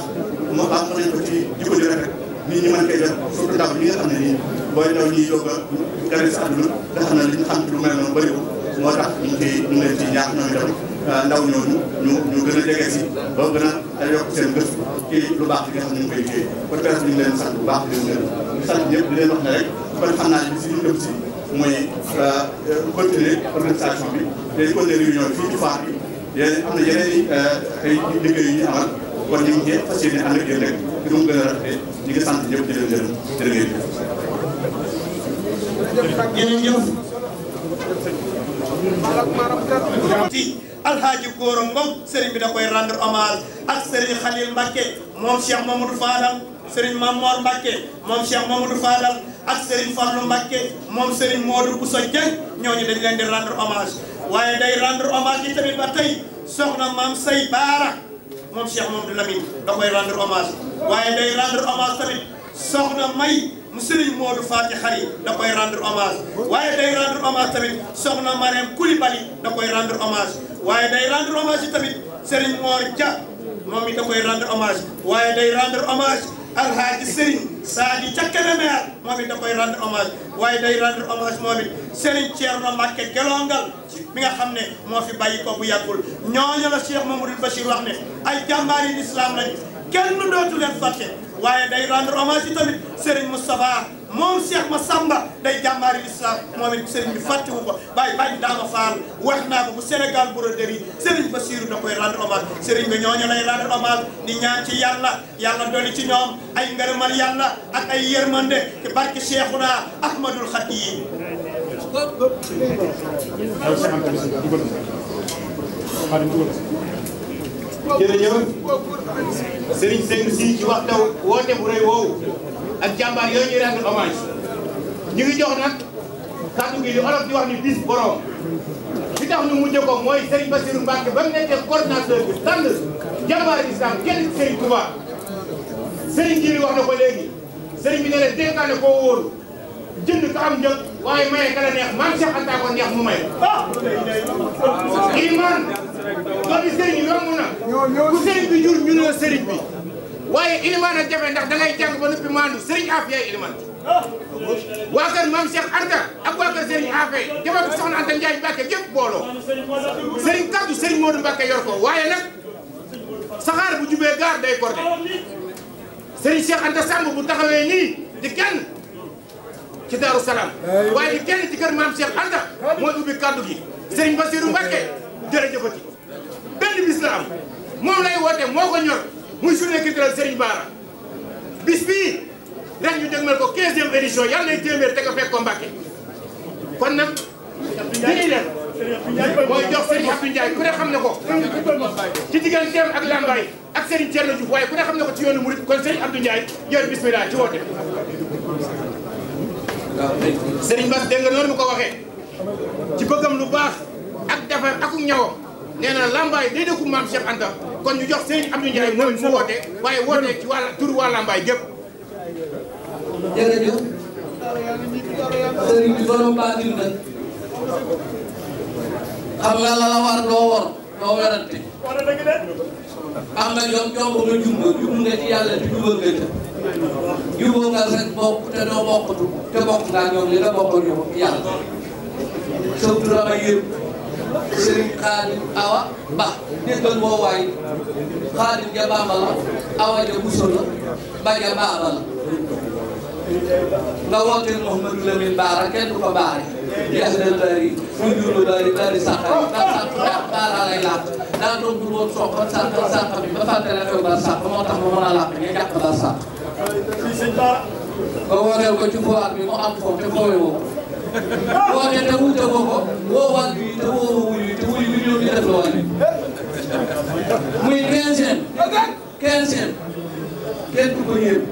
moo làmboo nañ ko ci jikko ju rafet nit ñi mën koy def surtout ndaw ñi nga xam ne nii booy ndaw ñiy yóbbu gari si àdduna nga xam ne li ñu xam ci lu mel noonu bëriwul moo tax ñu ngi leen ci ñaax ñoom itam ndaw ñooñu ñu gën a jege si ba gën a yokk seen gëstu ci lu baax li nga xam ne ñu koy liggéey kon presse bi ñu leen sant bu baax di leen sant ñëpp di leen wax ne rek kon xam naa ne bi si ñu dem si mooy continuer organisation bi day continuer réunion fii ci faar bi yéen am na yeneen i ay liggéey yu ñu amal kon ñu ngi fas yéene ànd ak yéen rek di mu gën a rafetee ñu ngi sant ñëpp di leen gërëm jërëjëf. Alhaji Gora Ngom sëriñ bi da koy rendre hommage ak sëriñ Khalil Mbacke moom Cheikh Mamadou Fadal sëriñ Mamor Mbacke moom Cheikh Mamadou Fadal ak sëriñ Fallou Mbacke moom sëriñ Modou Bousso Dieng ñooñu dañ leen di rendre hommage waaye day rendre hommage yi tamit ba tey soxna Mame Sey Baara moom Cheikh Mamadou Lamine da koy rendre hommage waaye day rendre hommage tamit soxna May mu sëriñ Modou Fati Xari da koy rendre hommage waaye day rendre hommage tamit soxna Mariam Koulibaly da koy rendre hommage waaye day rendre hommage yi tamit sëriñ Mor Dia moom it da koy rendre hommage waaye day rendre hommage Alhaji Sëriñ Sadi ca Kébémer moom it da koy rendre hommage waaye day rendre hommage moom it Sëriñ Thierno Mbacke Gelongal mi nga xam ne moo fi bàyyi ko bu yàggul ñooñu la Cheikh Mamadou Bachir wax ne ay jàmbaari l'islam lañ kenn dootu leen fàtte waaye day rendre hommage yi tamit Serigne Moustapha moom Cheikh Massamba day jàmbaari l'islam moom it Serigne bi fàttewu ko bàyyi Dama Fall wax naa ko bu Sénégal broderie Serigne Bassirou da koy rendre hommage Serigne bi ñooñu lay rendre hommage di ñaan ci yàlla dolli ci ñoom ay ngërëmal yàlla ak ay yërmande ci barke Cheikhouna Ahmadoul Khadim. jërëjëf Serigne Seydou Sy ci waxtaw woote bu rëy woowu ak jàmbaar yooyu ñuy rendre hommage ñu ngi jox nag kàddu gi li olof di wax ni bis borom li tax ñu mujj ko mooy Serigne Bassirou Mbacke ba mu nekkee coordinateur bi tànn jàmbaar islam kenn Serigne Touba Serigne Djili wax na ko léegi Serigne bi ne leen dénkaane koo wóolu jënd ka am njëg waaye maye ka la neex maam Cheikh Anta ko neex mu may iman loolu Serigne yomb na ku Serigne bi jur ñu ne Serigne bi waaye iliman a jafe ndax da ngay jàng ba noppi maandu Serigne Afia iliman waa kër maam Cheikh Anta ak waa kër Serigne Afia jabatu soxna Anta Ndiaye Mbacke gépp booloo Serigne kaddu Serigne Modou Mbacke yor ko waaye nag saxaar bu jubee gaar day cordé Serigne Cheikh Anta Samb bu taxawee nii di kenn ci Daaru Salaam waaye di kenn ci kër maam Cheikh Anta mooy ubbi kaddu gi Serigne Bassirou Mbacke jërëjëfati benn bis la am moom lay woote moo ko ñor muy journée culturelle Serigne Bara bis bii ren ñu dégmal ko 15e édition yàlla nay téeméer te ko fekk ko Mbacke kon nag li ñuy def mooy jox Serigne Abdou Ndiaye ku ne xam ne ko ci digganteem ak Lambaye ak Serigne Thierno Diouf waaye ku ne xam ne ko ci yoonu Mouride kon Serigne Abdou Ndiaye yor bismillah ci woote Serigne Bass dégg nga noonu mu ko waxee ci bëggam lu baax ak defar ak ñawam nee na Lambaye day dëkku maam Cheikh Anta kon ñu jox Serigne Abdou Ndiaye moom mu woote waaye woote ci wàll tur waa Lambaye gépp jërëjëf Serigne bi borom baatin nag xam nga la la war doo werante am na jom nga jum nga ci yàlla te jubal nga ca juboo nga rek bokk te doo bokkatu te bokk nga ñoom li nga bokkoon yow yàlla sëwtu rama yëpp Serigne Khadim Awa Ba déggal woo waay Khadim ja Bamba la Awa ja Bousso la Ba ja Baba la nga wooteel Mouhamadou Lamine Bara kenn du ko baare jeex na bari ñu julu bari saxari ba sax Bara lay làq daa doon du woon soog ba sàq bi ba fàttali xew bar sàq moo tax ma mën a làq ñu jàpp bar sàq ba wooteel ko ci foire bi mu am foofu te foowe woo woote te wuute woo ko woo wàll bi te woo wuyu te wuyu bi ñëw di def loo ne muy 15 kenn du ko yërëm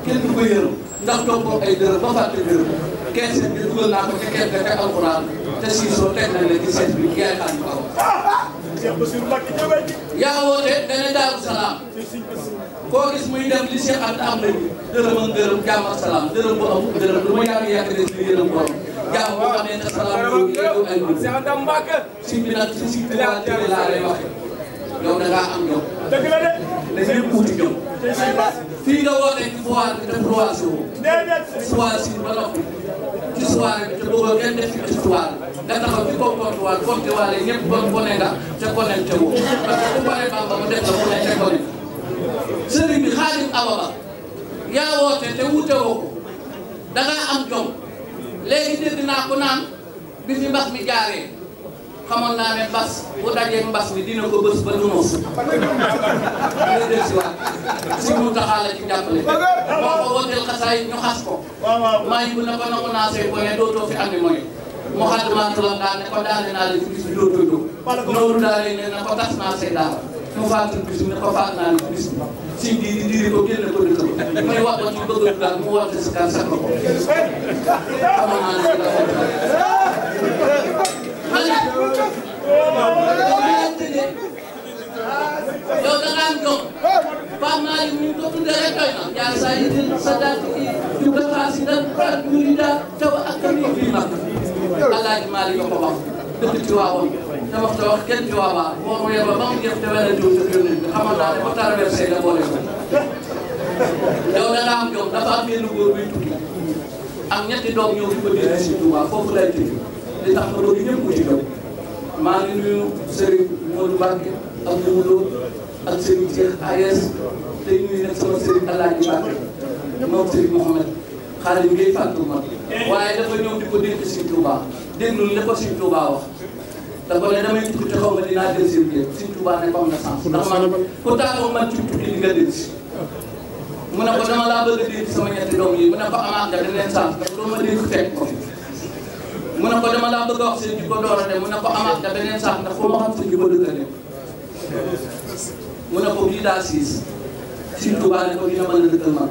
kenn du ko yërëm ndax toppoo ay dërëm ba fàtte dërëm 15 bi dugal naa ko ca kenn ka ca alxuraan te siisoo teg nañ la ci seet bi yaay xam ko yaa woote dana Daaru Salaam koo gis muy dem li Cheikh Anta am nañu dërëm ak dërëm jàmm ak salaam dërëm bu amul dërëm lu ma yàgg des li yërëm borom jàmm boo xamee ne salaam loolu yow ay nit si bi nag si tubaab tëddee laa lay waxe yow da ngaa am jom da ñëpp wuti jom fii nga woote ci foire bi te croisé woo choisir ba noppi ci soirée bi te bëggoo kenn def ci soirée nga taxaw ci kaw comptoir compté waale ñëpp bone nga te connecté woo parce que bu paree Bamba mu def la mu ne te connecté sëriñ bi Xaadim Awa Ba yaa woote te wuute woo ko da ngaa am jom léegi dégg naa ko naan bi fi mbas mi jaaree xamoon naa ne mbas bu dajee mbas mi dina ko bës ba nu mos dina del si waat si mu taxaala ci jàppale moo ko wooteel xasaay ñu xas ko maa bu ne ko nangu naa say bone dootoo fi andi mooy mu xadamaatulam daal ne ko daane naa la ci bis bi dootoo jóg noonu daal ne na ko tas naa say daal mu faatul bis bi ne ko faat naa la ci bis bi si di diri ko génne ko dëkk ba muy wax ba ci bëgg daal mu woote si kan sax ko xamoon naa ne la yow da ngaa am jom Pape Malick mi ko tuddee rek doy na yaa saa yi di sa daal di juga xaasi da ak ñu daal taw ak kami fii mag Alaaji Malick yoo ko wax dëkk ci waawoon te wax kenn ci waawaa boo mu yebba ba mu jëf te wala jiw sa yónnee bi xamal naa ne ba traversé la boole ko yow da ngaa am jom dafa am benn góor buy tukki am ñetti doom ñëw di ko déglu si Touba foofu lay tëj li tax ma bëgg ñëpp ci jom maa ngi nuyu Serigne Modou Mbacke ak Modou ak Serigne Cheikh AES tey nuyu nag sama Serigne Alaaji Mbacke moom Serigne Mouhamed xaalis ngay fàttu ma waaye dafa ñëw di ko dégg Serigne Touba déglu li ko Serigne Touba wax da ko ne damay tukki te xaw ma dinaa jël seen jéem Serigne Touba ne ko am na sens ndax man ku taxaw man ci tukki di nga dégg si mu ne ko dama laa bëgg a dégg sama ñetti doom yi mu ne ko amaat nga dañ leen sens ndax doo ma dégg fekk ko mu ne ko dama laa bëgg a wax seen jikko door a dem mu ne ko amaat nga beneen sax ndax foo ma xam seen jikko dëgg a dem mu ne ko bii daa siis Sëriñ Tuubaa ne ko dina mën a dëkkal man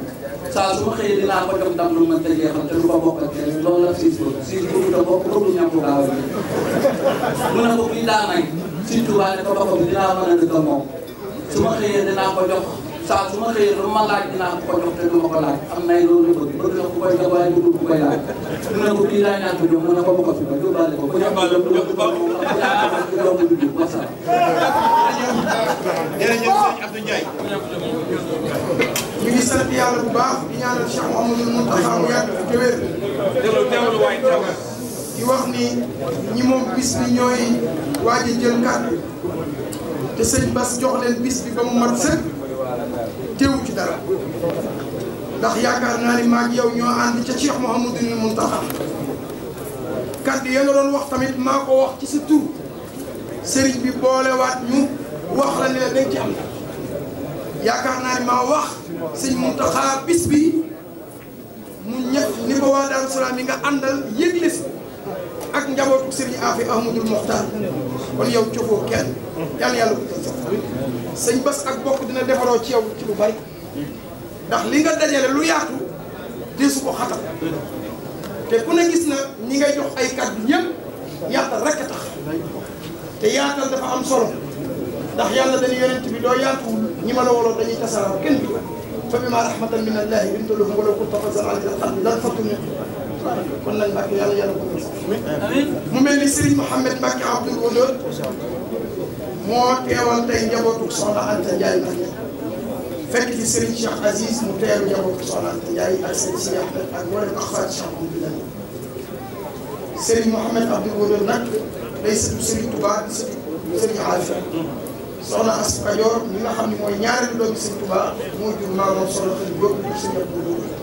saa su ma xëyee dinaa ko jox ndam lu mën ta jeexal te du ko bokk ak kenn loolu la siis boobu siis boobu te bokk bëgg ñam ko gaaw a mu ne ko bii daa may Sëriñ Tuubaa ne ko boppam dinaa mën a dëkkal moom su ma xëyee dinaa ko jox saa su ma xëyee lu ma laaj dinaa ko jox te du ma ko laaj am nay loolu bëgg na ku koy jox waaye bëggul ku koy laaj mu ne ko kii daa ñaan ko jox mu ne ko bokk fi ba yóbbaale ko bu yóbbaale ko du ko sa jërëjëf sëñ Abdou Ndiaye ñu ngi sant yàlla bu baax di ñaanal Cheikh Mouhamadou Mountakha mu yàgg fi te wér di wax ni ñi moom bis bi ñooy waaj a jël kàddu te sëñ Bass jox leen bis bi ba mu mat sëkk teewu ci dara ndax yaakaar naa ni maa ngi yow ñoo ànd ca Cheikh Mouhamadou Mountakha kàddu ya nga doon wax tamit maa ko wax ci sa tur sëriñ bi boolewaat ñu wax la ne la dañ ci am yaakaar naa ni maa wax sëñ Mountakha bis bi mu ñett ni ko waa Daaru Salaam yi nga àndal yëgle si ak njabootu sëriñ Afi Ahmadul Mokhtar kon yow cofoo kenn yàlla ko tëj sëñ Bass ak bokk dina defaroo ci yow ci lu bari ndax li nga dajale lu yaatu desu ko xatal te ku ne gis na ñi ngay jox ay kàddu ñëpp yaatal rek a tax te yaatal dafa am solo ndax yàlla dañu yonent bi doo yaatuwul ñi ma la woloon dañuy tasaaroo kenn bi fa bima rahmatan min allahi linta lahum walaw kunta fazzan ghalidal qalbi lanfaddu min kon nag Mbacke yàlla ko mu mel ni Serigne Mouhamed Mbacke Abdoul Wadoud moo teewal tey njabootu Soxna Anta Ndiaye Mbacke fekk ci Serigne Cheikh Aziz mu teeru njabootu Soxna Anta Ndiaye ak Serigne Sidi Ahmed ak mboolem axfaat Cheikh Abdoulaye Serigne Mouhamed Abdoul Wadoud nag day sëtu Serigne Touba di sëtu Serigne Alpha Soxna Astou Kajoor mi nga xam ne mooy ñaareelu doomi Serigne Touba moo jur maamam Soxna Xadi Jóob Serigne Abdoul Wadoud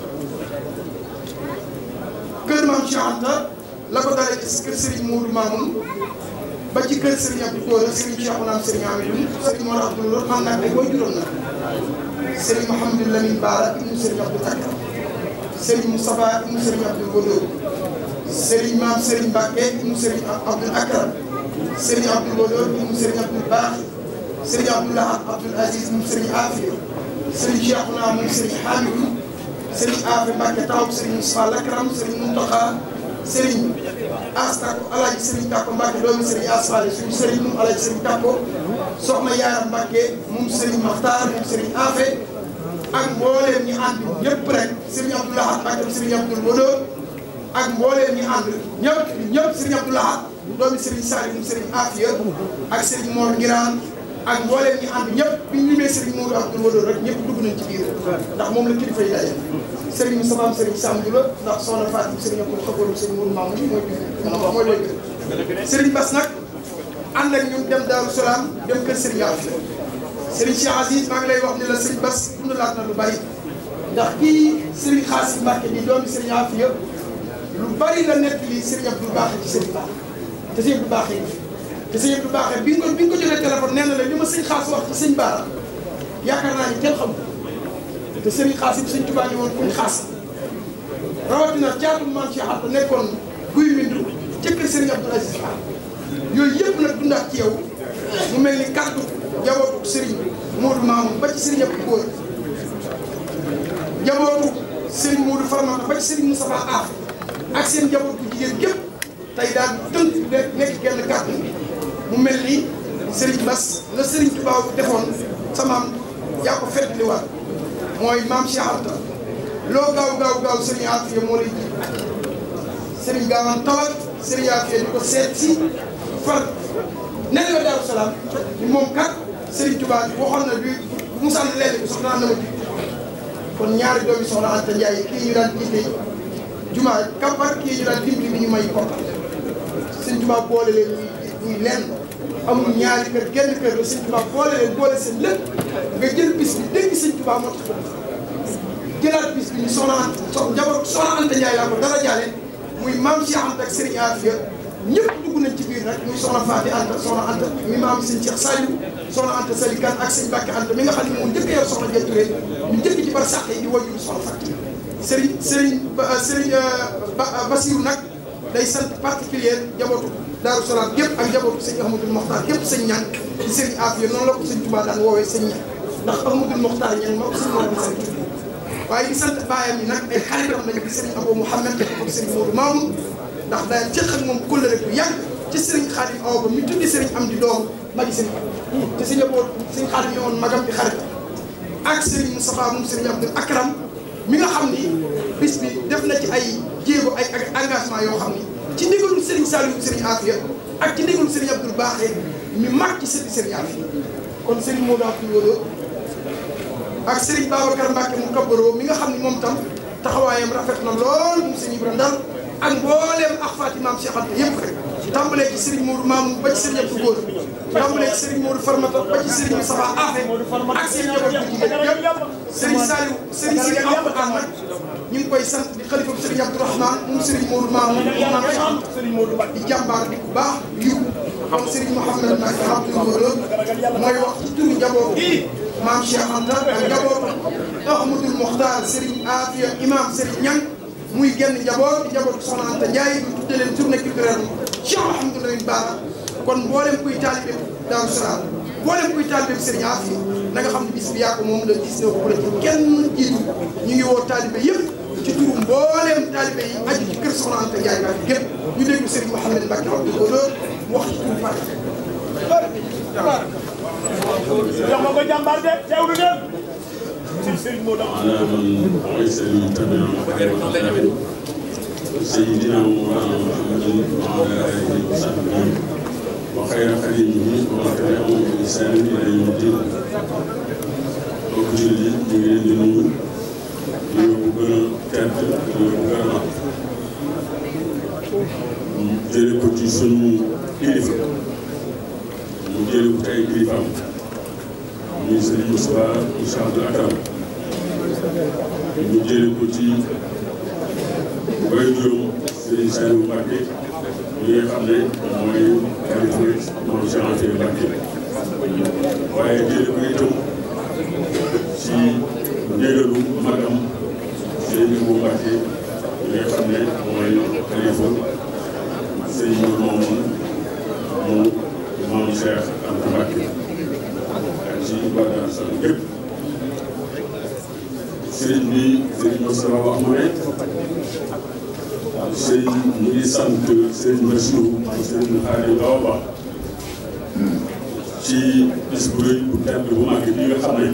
kër Maam Cheikh Anta la ko dalee ci kër Serigne Modou Mamoun ba ci kër Serigne Abdou Gora Serigne Cheikhouna Serigne Amidou Serigne Mor Abdou Lo man nag day booy juróom nag Serigne Mouhamadou Lamine Bara ibnu Serigne Abdou Akram Serigne Moustapha ibnu Serigne Abdou Godo Serigne Maam Serigne Mbacké ibnu Serigne Abdou Akram Serigne Abdou Godo ibnu Serigne Abdou Baaxi Serigne Abdoulaye Abdoul Aziz ibnu Serigne Afia Serigne Cheikhouna moom Serigne Hamidou Serigne Afia Mbacké taw Serigne Moustapha Lakram Serigne Mountakha Serigne Astako Alaaji Serigne Tako Mbacké doomi Serigne Asfale suñu Serigne moom Alaaji Serigne Tako soxna Yaara Mbacké moom Serigne Makhtar moom Serigne Afé ak mbooleem ñi ànd ñëpp rek Serigne Abdoulaye Mbacké Serigne Abdoul Wodo ak mbooleem ñi ànd ñëpp Serigne Abdoulaye doomi Serigne Salim moom Serigne Afia ak Serigne Mor Ngiraan ak mbooleem ñi ànd ñëpp bi ñu limee Serigne Modou Abdoul Wodo rek ñëpp dugg nañ ci biir ndax moom la kilifa yi daje Serigne Moustapha Serigne Samdou la ndax soxna Fatou Serigne Abdoul Khabour Serigne Modou Mamoun mooy mooy Serigne Bass nag ànd ak ñun dem Daaru Salaam dem kër Serigne Afia Serigne Cheikh Aziz maa ngi lay wax ni la Serigne Bass dund laat na lu bari ndax kii Serigne Khassim Mbacké di doomi Serigne Afia lu bari la nekk li Serigne Abdou Baaxe ci Serigne Ba te Serigne Abdou Baaxe te Serigne Abdou Baaxe bi nga ko jotee téléphone nee na la li ma Serigne Khass wax ci Serigne Bara yaakaar naa ni kenn xam te Serigne Khassim Serigne Touba ni woon kuñ xaas rawatina caatu maam Cheikh Anta nekkoon guy mindu jëkkër Serigne Abdoul Aziz Fall yooyu yëpp nag dundaat ci yow mu mel ni kàddu jabootu Serigne Modou Mamoun ba ci Serigne Abdou Gora jabootu Serigne Modou Farmata ba ci Serigne Moustapha Aaf ak seen jaboot bu jigéen gépp tey daal tënk nekk genn kàddu mu mel ni Serigne Bass la Serigne Touba defoon sa maam yaa ko fetliwaat mooy maam Cheikh Anta loo gaaw Serigne Afia moo lay ji Serigne Gaawaan tawat Serigne Afia di ko seet si far nee na Daaru Salaam moom kat Serigne Touba waxoon na bi Moussa Lele bi soxna na ma ji kon ñaari doomi soxna Anta Ndiaye kii ñu daan jiite jumaa kabar kii ñu daan dimbali bi ñu may ko Serigne Touba boole leen ñuy lenn amul ñaari kër genn kër la Serigne Touba boole leen boole seen lépp nga jël bis bi dégg Serigne Touba moo tax jëlaat bis bi ñu soxna njaboot soxna Anta Ndiaye laa ko dara jaale muy maam Cheikh Anta ak Serigne Afia ñëpp dugg nañ ci biir nag muy soxna Faati Anta soxna Anta muy maam Serigne Cheikh Saliou soxna Anta Sali Kane ak Serigne Mbacké Anta mi nga xam ne moom njëkk yor soxna Dieng Touré ñu njëkk ci bar sàq yi di wajuru soxna Faati Serigne Bassirou nag day sant particulier njabootu Daaru Salaam gépp ak njabootu sëñ Ahmadou Mokhtar gépp sëñ ñaan di Serigne Afia noonu la ko sëñ Touba daan woowee sëñ ñaan ndax Ahmadou Mokhtar ñaan moo ko sëñ moo ko sëñ waaye di sant baayam yi nag ay xaritam lañu di Serigne Abou Mouhamed ak Serigne Modou Mamoun ndax day cëq ak moom kóllëre bu yàgg ci Serigne Khadim Awa Ba mi tuddi Serigne am di doom magi Serigne te si njaboot Serigne Khadim ne woon magam di xaritam ak Serigne Moustapha moom Serigne Abdou Akram mi nga xam ni bis bi def na ci ay jéego ay engagement yoo xam ni ci ndigalu Serigne Saliou Serigne Afia ak ci ndigalu Serigne Abdoul Baaxe mi mag ci sëti Serigne Afia kon Serigne Modou Abdoul Wodo ak Serigne Babacar Mbacké mu kabaroo mi nga xam ni moom tam taxawaayam rafet na lool moom Serigne Ibrahima Ndar ak mbooleem ak Fatima Cheikh Anta yëpp rek tàmbalee ci Serigne Modou Mamoun ba ci Serigne Abdou Gora tàmbalee ci Serigne Modou Farmata ba ci Serigne Moustapha Afé ak seen njaboot bu jigéen yëpp Serigne Saliou Serigne Sidi Abdou Ahmad ñu ngi koy sant di xalifa Serigne Abdourahmane moom Serigne Modou Mamoun moom Cheikh Anta Serigne Modou di jàmbaar di ku baax yiw kon Serigne Mouhamed Mbacké Abdou Gora mooy wax ci turu njaboot maam Cheikh Anta ak njabootu Ahmadou Mokhtar Serigne Afia imam Serigne Niang muy genn njaboot njabootu soxna Anta Ndiaye ñu tuddee leen journée culturelle Cheikh Mouhamadou Lamine Bara kon mboolem kuy taalibe Daaru Salaam mboolem kuy taalibe Serigne Afia na nga xam ne bis bi yaa ko moom la 19 bu la ci kenn jiitu ñu ngi woo taalibe yëpp ci turu mboolem taalibe yi aju ci kër soxna Anta Ndiaye ba gépp ñu déglu Serigne Mouhamed Mbacké Abdou Gora mu wax ci turu Fatou. jox ma ko jàmbaar de teewlu leen Serigne Modou mooy Serigne Tabia Seydina Mawlana Muhammadin wa ala alihi wa sahbihi wa khayra khadimihi wa man tabi'ahum bi ihsan ila yawmi din bokk jullit ñu ngi leen di nuyu ñu gën a tedd ñu gën a mag jële ko ci sunu kilifa mu jële ko tey kilifaam muy Serigne Moustapha Moussa Abdou Akram mu jële ko ci way juróom Serigne Saliou Mbacké li nga xam ne mooy xalifa moom Cheikh Anta Mbacké waaye jëlee ko itam ci ndigalu magam Serigne Ibou Mbacké li nga xam ne mooy xalifa Serigne Mamoun mu maam Cheikh Anta Mbacké ak ci Badar Sall yëpp Serigne bi Serigne Moustapha wax mu ne Serigne ñu ngi sant Serigne Bassirou Serigne Khadim Awa Ba ci bis bu rëy bu tedd bu mag bi nga xam ne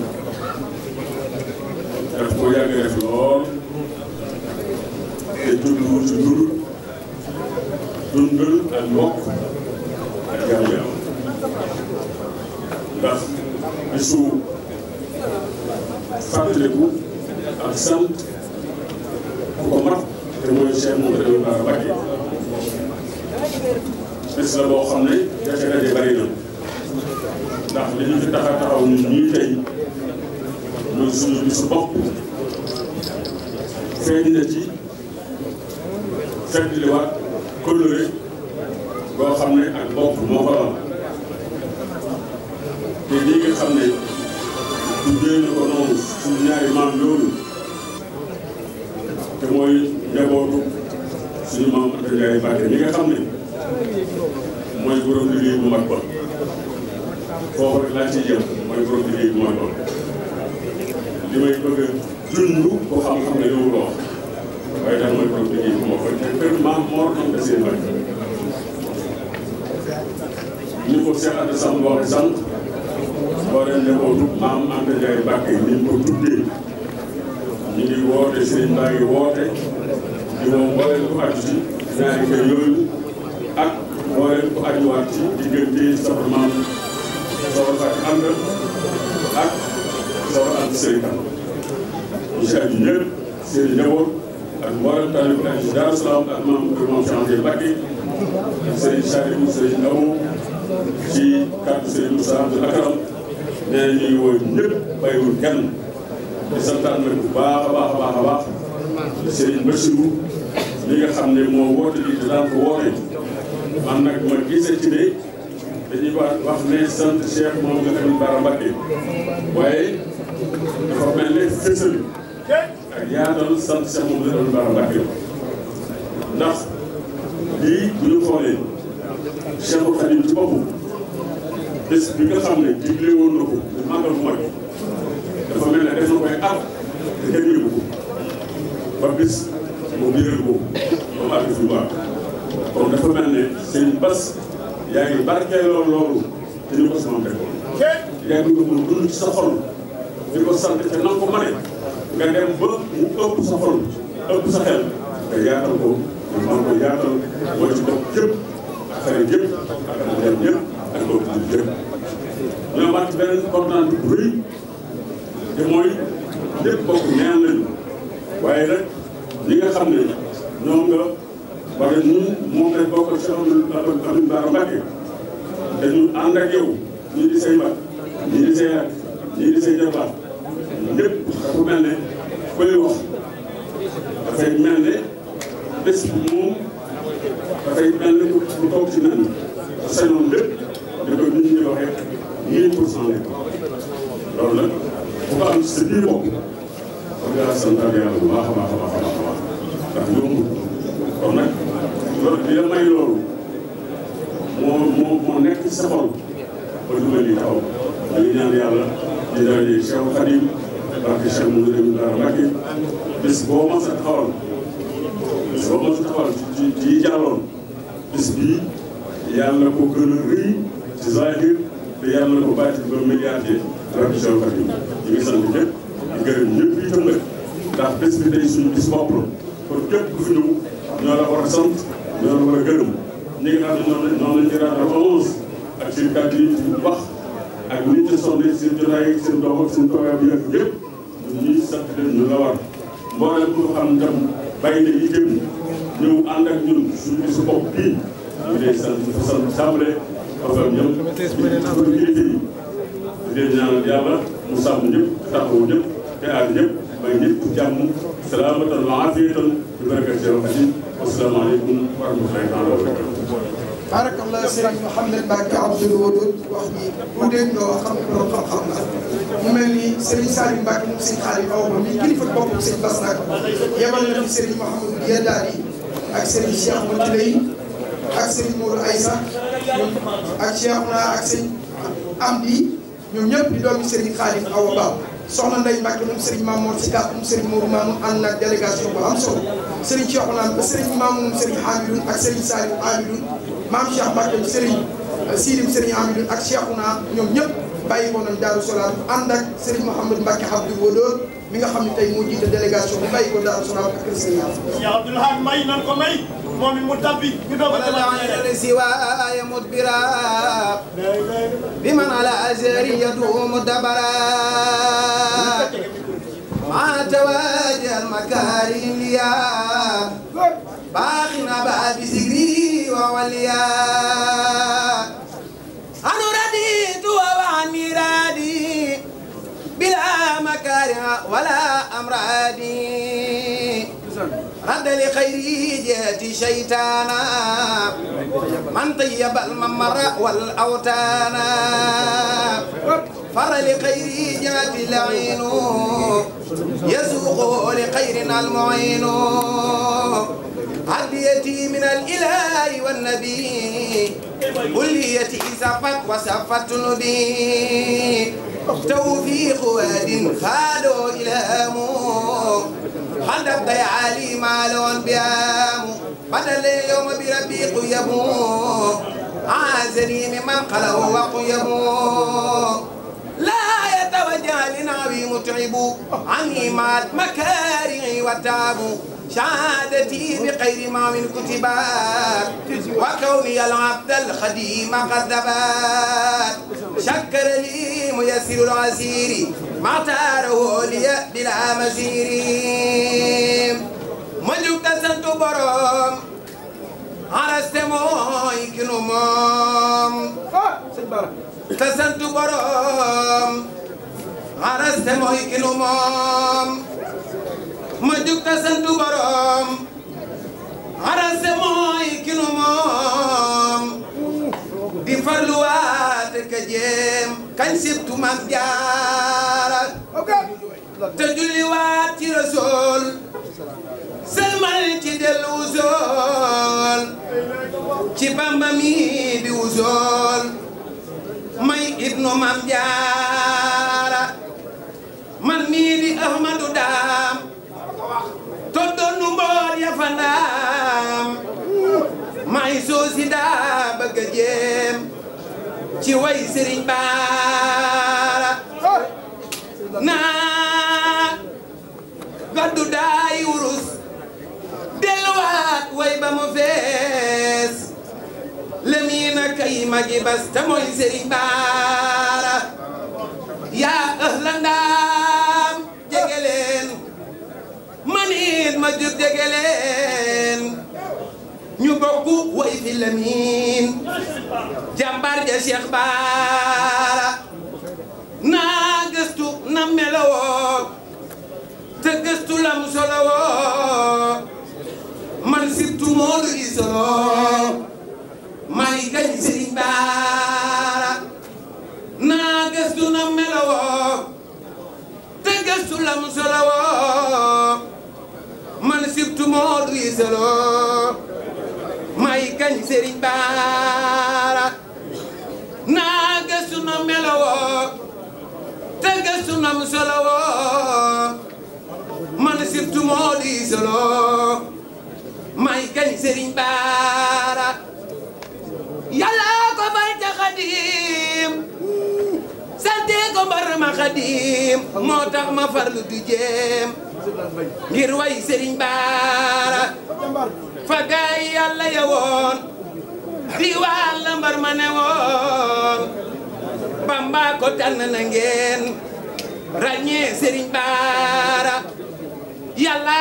daf ko yàgg def lool te jubluwul ci dund dundal ak mbokk ak jaamu Yàlla ndax bisu fàttaliku ak sant ku ko mat te mooy Cheikh Mouhamadou Bara Mbacké bis la boo xam ne jafe-jafe bari na ndax li ñu fi taxaw ñun ñii tey mooy suñu bisu bopp feeñ na ci feddliwaat kóllëre boo xam ne ak bopp moo ko am te lii nga xam ne tuddee na ko noonu suñu ñaari maam loolu te mooy njabootu suñu maam Anta Ndiaye Mbacké ñi nga xam ne mooy borom liggéey bu mag ba foofu rek laa ciy jëm mooy borom liggéey bu mag ba li may bëgg a dund ko xam-xam ne yow la wax waaye daal mooy borom liggéey bu mag ba te kër maam moo am da seen Mbacké ni ko Cheikh Anta Samb waxee sànq boo leen njabootu maam Anta Ndiaye Mbacké ni ñu ko tuddee ñu ngi woote Serigne baa ngi woote di moom mbooleen ko aju ci ñaari kër yooyu ak mbooleen ko ajuwaat ci diggante soxna maam soxna Fatou Anta ak soxna Anta Serigne Kane ñu si aju ñëpp seen njaboot ak mbooleen talib ak ci Darou Salaam ak maam kër moom Cheikh Anta Mbacké Serigne Sadibou Serigne Abo ci kàddu Serigne Moussa Abdoul Akram nee na ñu ngi woo ñëpp bàyyiwul kenn di santaan nag bu baax a baax a baax a baax Serigne Bassirou li nga xam ne moo woote lii te daan ko woote man nag ma gisee ci ne dañuy wax ne sant Cheikh Mouhamadou Bara Mbacké waaye dafa mel ne fësal ak yaatal sant Cheikh Mouhamadou Bara Mbacké ndax lii bu ñu xoolee Cheikhul Khadim ci boppam bés bi nga xam ne digle woon na ko bu màggal bu mag dafa mel ne def na koy at te kenn yëgu ko ba bis mu biral ko ba mu àgg fi mu baax kon dafa mel ne seen bas yaa ngi barkeeloo loolu te ñu ko sama defoon yaa ngi mën dund ci sa xol di ko sant te na ko mane nga dem ba mu ëpp sa xol ëpp sa xel nga yaatal ko nga mën ko yaatal mooy ci bopp yëpp ak xarit yëpp ak am yëpp ak bopp yëpp ñoo amaat beneen kontaan bu rëy te mooy lépp bokk ñaan lañu waaye nag ñi nga xam ne ñoom nga wala ñun moom lañ bokkal ci Abdou Bara Mbacké dañu ànd ak yow ñii di say mag ñii di say rak ñii di say jarbaat ñëpp dafa mel ne koy wax dafay mel ne bés bi moom dafay mel ne ku toog ci nan sañoon lépp di ko nit ñi waxee 1000% lépp loolu nag bu ko am ci sa biir bopp war ngaa santaat yàlla bu baax a baax a baax a baax ndax yombul kon nag loolu di la may loolu moo nekk ci sa xol ba du mel ni taxaw dañuy ñaan yàlla di daje Cheikh Khadim barke Cheikh Mouhamadou Bara Mbacké bis boo mos a taxawal ci jàlloon bis bii yàlla ko gën a rëy ci zahir te yàlla ko bàyyi ba milliardaire barke Cheikh Khadim ñu ngi sant ñëpp di gërëm ñëpp itam nag ndax bés bi day suñu bis bopp la kon képp ku fi ñëw ñoo la war a sant ñoo la war a gërëm ñi nga xam ne noonu lañ ci rendre hommage ak seen kàddu yi ci wax ak nit ñi sonn seen jotaay ak seen doom ak seen toogaay bu yàgg yëpp ñuy sant leen ñu la war mboolem ku xam tam bàyyi na itam ñëw ànd ak ñun suñu bisu bopp bii ñu ngi lay sant sàmbale affaire ñoom suñu kilifa yi di leen ñaanal yàlla mu sàmm ñëpp taxawu ñëpp te aar ñëpp may ñëpp jàmm salaamatan wa afiyatan bi barakat Cheikh Khadim asalaamaaleykum wa rahmatullahi taala wa barakatuh barakallah sëriñ Mouhamed Mbacke Abdoul Wadoud wax ji bu dégg nga wax xam nga loolu xam-xam la mu mel ni sëriñ Salim Mbacke moom sëriñ Xaadim Awa Ba mi kilifa bopp sëriñ Bass nag yebal na fi sëriñ Mouhamadou Diedani ak sëriñ Cheikh Matilay ak sëriñ Modou Aïssa ak Cheikh na ak sëriñ Amdi ñoom ñëpp di doomi sëriñ Xaadim Awa Ba soxna Ndeye Mbacke moom Serigne Mamour si gàtt moom Serigne Mourou Mamoun ànd na délégation bu am solo Serigne Cheikh naan ba Serigne Mamoun moom Serigne Amidoune ak Serigne Salim Amidoune maam Cheikh Mbacke Serigne Sidim Serigne Amidoune ak Cheikhouna ñoom ñëpp bàyyi ko nañ Daaru Salaam ànd ak Serigne Mouhamed Mbacke Abdoul Wadoud mi nga xam ne tey moo jiite délégation bi bàyyi ko Daaru Salaam ak kër Serigne Cheikh Abdoul Ahad may nan ko may moom it mu tabbi ñu doog a wala siwaaya mudbira bi man ala azari yadumu dabara ma tawaja al makarim liya باقنا بعد بذكري ووليا أنا رديت وعن ميرادي بلا مكاره ولا أمرادي رد لخيري جاتي شيطانا من طيب الممر والأوتانا فر لخيري جاتي العين يسوق لخيرنا المعين عديتي من الإله والنبي كليتي سفت وسفت نبي توفيق واد خالو إلهامو خلد الضيعالي مالون بيامو بدل اليوم بربي قيمو عازني ممن خلو وقيمو لا يتوجه لنعوي متعب عني مات مكارعي وتابو شهادتي بخير ما من كتبات وكوني العبد الخديم قذبات شكر لي ميسر العسير ما تاره لي بلا مسير مجوك تسنت برام على السماء كنومام تسنت برام على السماء كنومام ma jug ta sant borom arase mooy kinu moom di farluwaat ka jéem kañ sibtu Maam Jaara te julliwaat ci Rasuul selmal ci dellu usool ci Bamba mi di usool may ibnu Maam Jaara man mii di Ahmadu Daam toddoonu mboor ya fa ndaam may soosi daa bëgg a jéem ci way Sëriñ Baara naa gaddu daay wurus delluwaat way ba mu fees lemiina kay magi bas ta mooy Sëriñ Baara yaa ahla ndaam jege leen manit ma jug jege leen ñu bokku way fi Lamin jàmbar ja Cheikh Baara naa gëstu na melowoo te gëstu lam solowoo man sibtu Moodu Isoo may kañ Sëriñ Baara naa gëstu na melowoo te gëstu lam solowoo man sibtu Moodu Isoo may kañ Sëriñ Baara naa gëstu na melowoo te gëstu nam solowoo man sibtu Moodu Isoo may kañ Sëriñ Baara Yàlla ko bay ca Xaadim sante ko mbar ma Xaadim moo tax ma farlu du jéem ngir way Sëriñ Baara fa gaay Yàlla ya woon di wàlla mbar ma ne woon Bamba ko tànn na ngeen ràññee Sëriñ Baara Yàlla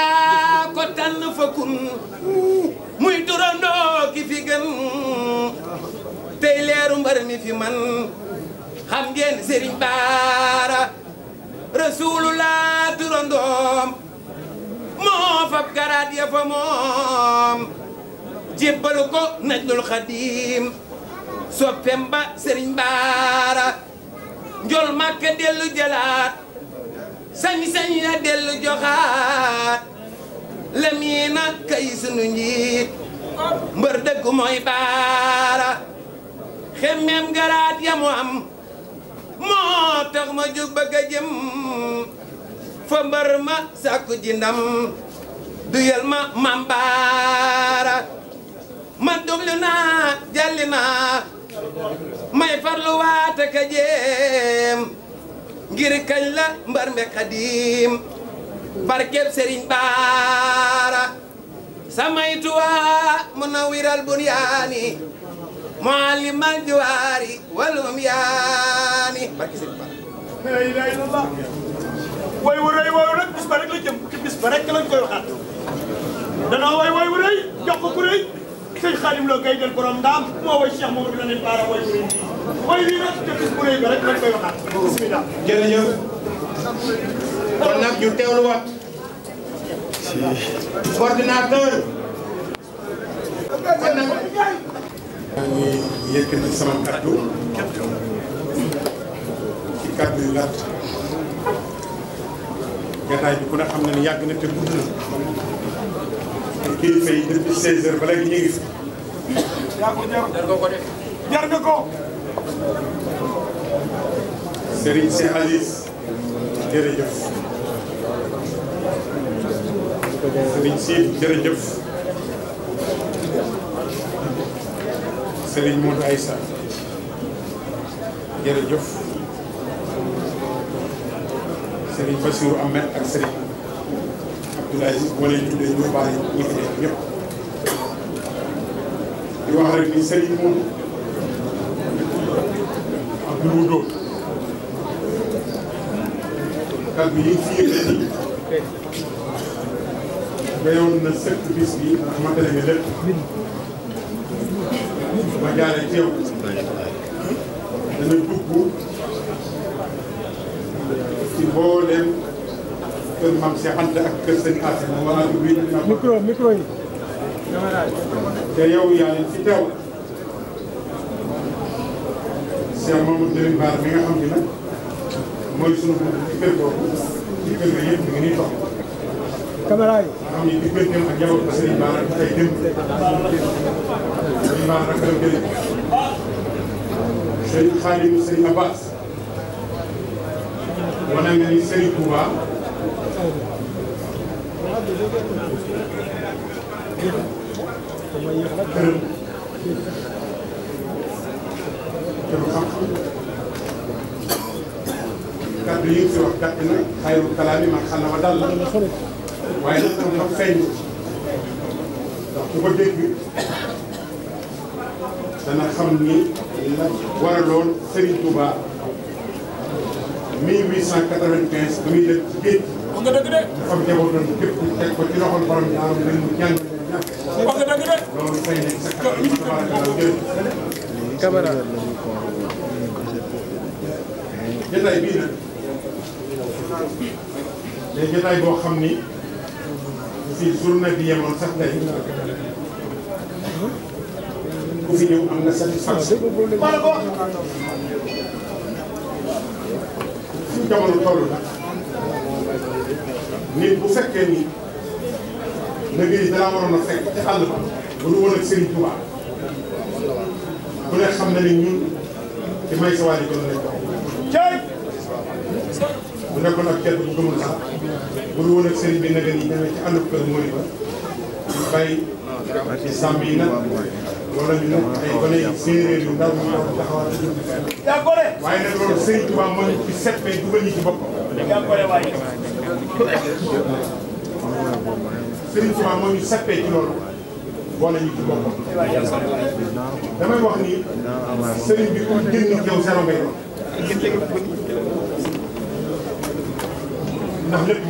ko tànn fa kun muy turandoo ki fi gën tey leeru mbar mi fi man xam ngeen Sëriñ Baara Rasulullah turandoom moo fab garaat ya fa moom jébbalu ko Najlul Xadim soppem ba Sëriñ Baara njol Makka dellu jëlaat sañ-sañ na dellu joxaat lamiina kay sunu njiit mbër dëgg mooy Baara xemmeem garaat ya mu am moo tax ma jóg bëgg a jëm fa mbër ma sàkku ji ndam duyal ma Mam Baara ma duglu naa jalli naa may farlu waata ka jéem ngir kañ la mbar me Xadim barkeb Sëriñ Baara samay tuwaa munawiral bunyaani muallimal jawaari wal umyaani barke Sëriñ Baara la ilaha illallah way wu rëy woowu nag bis ba rek la jëm ci bis ba rek lañ koy waxaat danoo way wu rëy jox ko ku rëy sëñ Xaadim Lo kay jël borom ndaam moo way Cheikh Mamadou Lamine Bara way wu rëy way lii nag te bis bu rëy ba rek lañ koy waxaat bismillah jërëjëf kon nag ñu teewluwaat coordinateur kon nag maa ngi yëkkati sama kaddu ci kaddu yu gàtt gataay bi ku ne xam na ni yàgg na te gudd na te kilifa yi depuis 16 heures ba léegi ñu ngi fi. yaa ko jar nga ko def jar nga ko. Serigne Cheikh Aziz jërëjëf Serigne Sidi jërëjëf Serigne Modou Aïssa jërëjëf Serigne Bassirou Ahmed ak Serigne Abdoulaye bu ma leen tuddee ñu baax ñi fi nekk ñëpp di wax rek ni Serigne Modou Abdou Wudo kàddu yi fi yëkkati dayoon na sëkk bis bi ndax matale nga lépp ma jaaree ci yow dana dugg ci mbooleem kër Maam Cheikh Anta ak kër Sëñ Assane moom waa bi micro yi te yow yaa leen fi teew Cheikh Mamadou Lamine Bara mi nga xam ni nag mooy sunu ci kër boobu ci kër ga yëpp mi ngi nii toog caméra yi nga xam ni digganteem ak njabootu Serigne Bara ak ay démb Serigne Bara rek la jëlee Serigne Khadim Serigne Abbas wane nga ni Serigne Touba këram këru xam-xam kaddu yi fi wax gàtt na xayru kalaami man xam na ma dal la waaye nag moom dafa feeñ ndax ku ko dégg dana xam ni la waraloon Serigne Touba 1895 ba muy def ci géej nga dëgg de dafa njabootoon képp teg ko ci loxol borom ñaar ngeen mu jàng wax nga dëgg de loolu feeñ na sa kaddu yi tabarakallah jërëjëf caméra jotaay bii nag day jotaay boo xam ni si journée bi yemoon sax tey ku fi ñëw am na satisfaction suñu jamono toll nag nit bu fekkee ni nag yi dalaa waroon a fekk ci àll ba bu nu woon ak Serigne Touba ku ne xam na ni ñun ci may sa waa ji gën lañ bu nekkoon ak kenn bu gëmul sax bu nu woon ak Serigne bi nag yi demee ci àll kër Mori ba ñu bàyyi ci sàmm yi nag wala ñu nekk ay gone yi séeréer yu ndaw ñu war a taxawal waaye nag loolu Serigne Touba moo ñu ci seppee dugal ñu ci boppam Serigne Touba moo ñu seppee ci loolu boole ñu ci boppam damay wax ni Serigne bi ku génn yow zéro ngay doon ndax lépp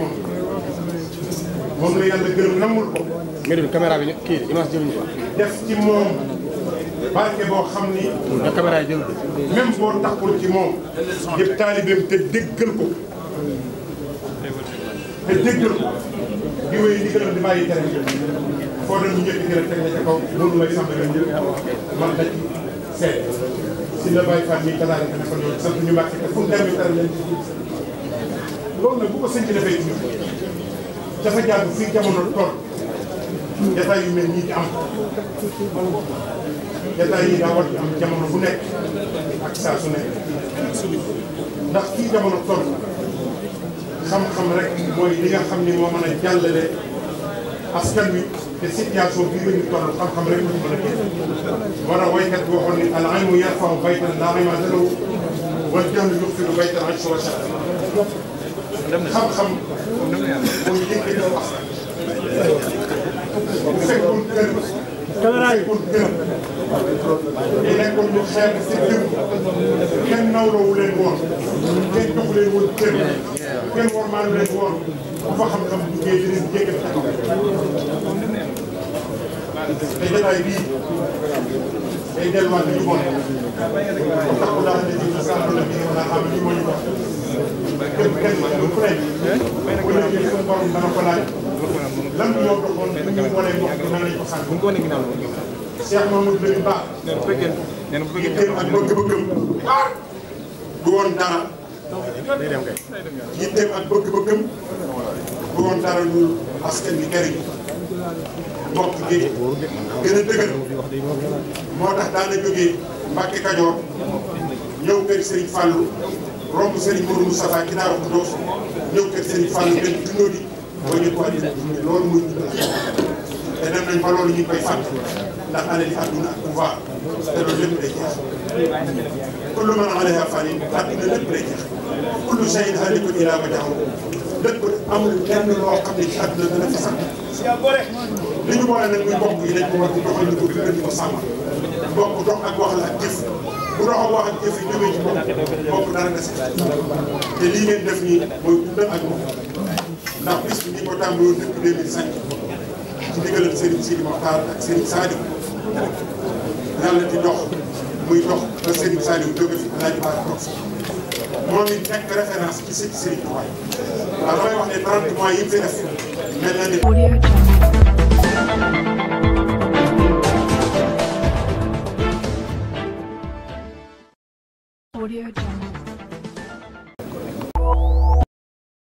moom la yàlla gërëm namul ko. nga def caméra bi kii image jëluñu ko. def ci moom barke boo xam ni. nga caméra yi jël même boo taxul ci moom. yëpp taalibeem te déggal ko. te déggal ko di wéy ndigalam di bàyyi tere foo dem ñu njëkk di rek teg na ca kaw loolu may sàmm yoon man da ci seet si la bàyyi fan mi talaale ne ko noonu sant ñu mbàkk te fu mu dem ñu tere leen loolu nag bu ko sëñ bi defee ci dafa jàng fii jamono toll jataay yu mel nii di am jataay yi daa war di am jamono bu nekk ak saa su nekk ndax fii jamono toll xam-xam rek mooy li nga xam ni moo mën a jàllale askan wi te situation bii la ñu toll xam-xam rek moo mën a génn. war a waykat bi waxoon ni al ilmu yarfa'u baytan laa imaada lahu wal jahlu yuxfidu baytan ajsa wa shar. xam-xam mooy yëkkati askan. bu fekkoon gën bu fekkoon gën te nekkoon ñu xeer si dëgg kenn nawloowu leen woon kenn joxu leen woon kër kenn wormaanu leen woon bu fa xam-xam duggee di leen jéggal taxaw te jotaay bii day delluwaat li ñu bon taxu daal ne ci sàmm la bi wala xam li moo ñu wax kenn kenn lu ku nekk bu nekkee suñu borom dana ko laaj lan moo doxoon bu ñu waree wax nan lañ ko sànq Cheikh Mamadou Lamine Ba yitteem ak bëgg-bëggam du woon dara yitteem ak bëgg-bëggam du woon dara lu askan bi jëriñ mbokk gi gën a dëgër moo tax daana jógee Mbàkke Kajoor ñëw kër Serigne Fallou romb Serigne Mourou Moustapha ci Daaru Xudoos ñëw kër Serigne Fallou benn dundoo di boo ñu ko àddina loolu muy te dem nañ ba loolu ñu ngi koy fàtt ndax alali àdduna ak pouvoir te loolu lépp day jeex kullu man alayha fanin àdduna lépp day jeex kullu shay'in halikun ilaa wajhahu lépp amul lenn loo xam ne ci àdduna dana fi sax li ñu boole nag muy bokk yi dañ ko war di doxal ñu ko gën di ko sàmmal bokk dox ak wax la ak jëf bu dox ak wax ak jëf yi jógee ci bokk dara nga si te lii ngeen def nii mooy dundal ak moom ndax bis bi ñu ko tàmbali woon depuis 2005 ci ndigalal Serigne Sidi Mokhtar ak Serigne Saliou yàlla di dox muy dox ba Serigne Saliou jóge fi Alaaji Bara toog moom it nekk référence ci sëñ Serigne Touba waaw damay wax ne 30 mois yi mu fi def mel na ni.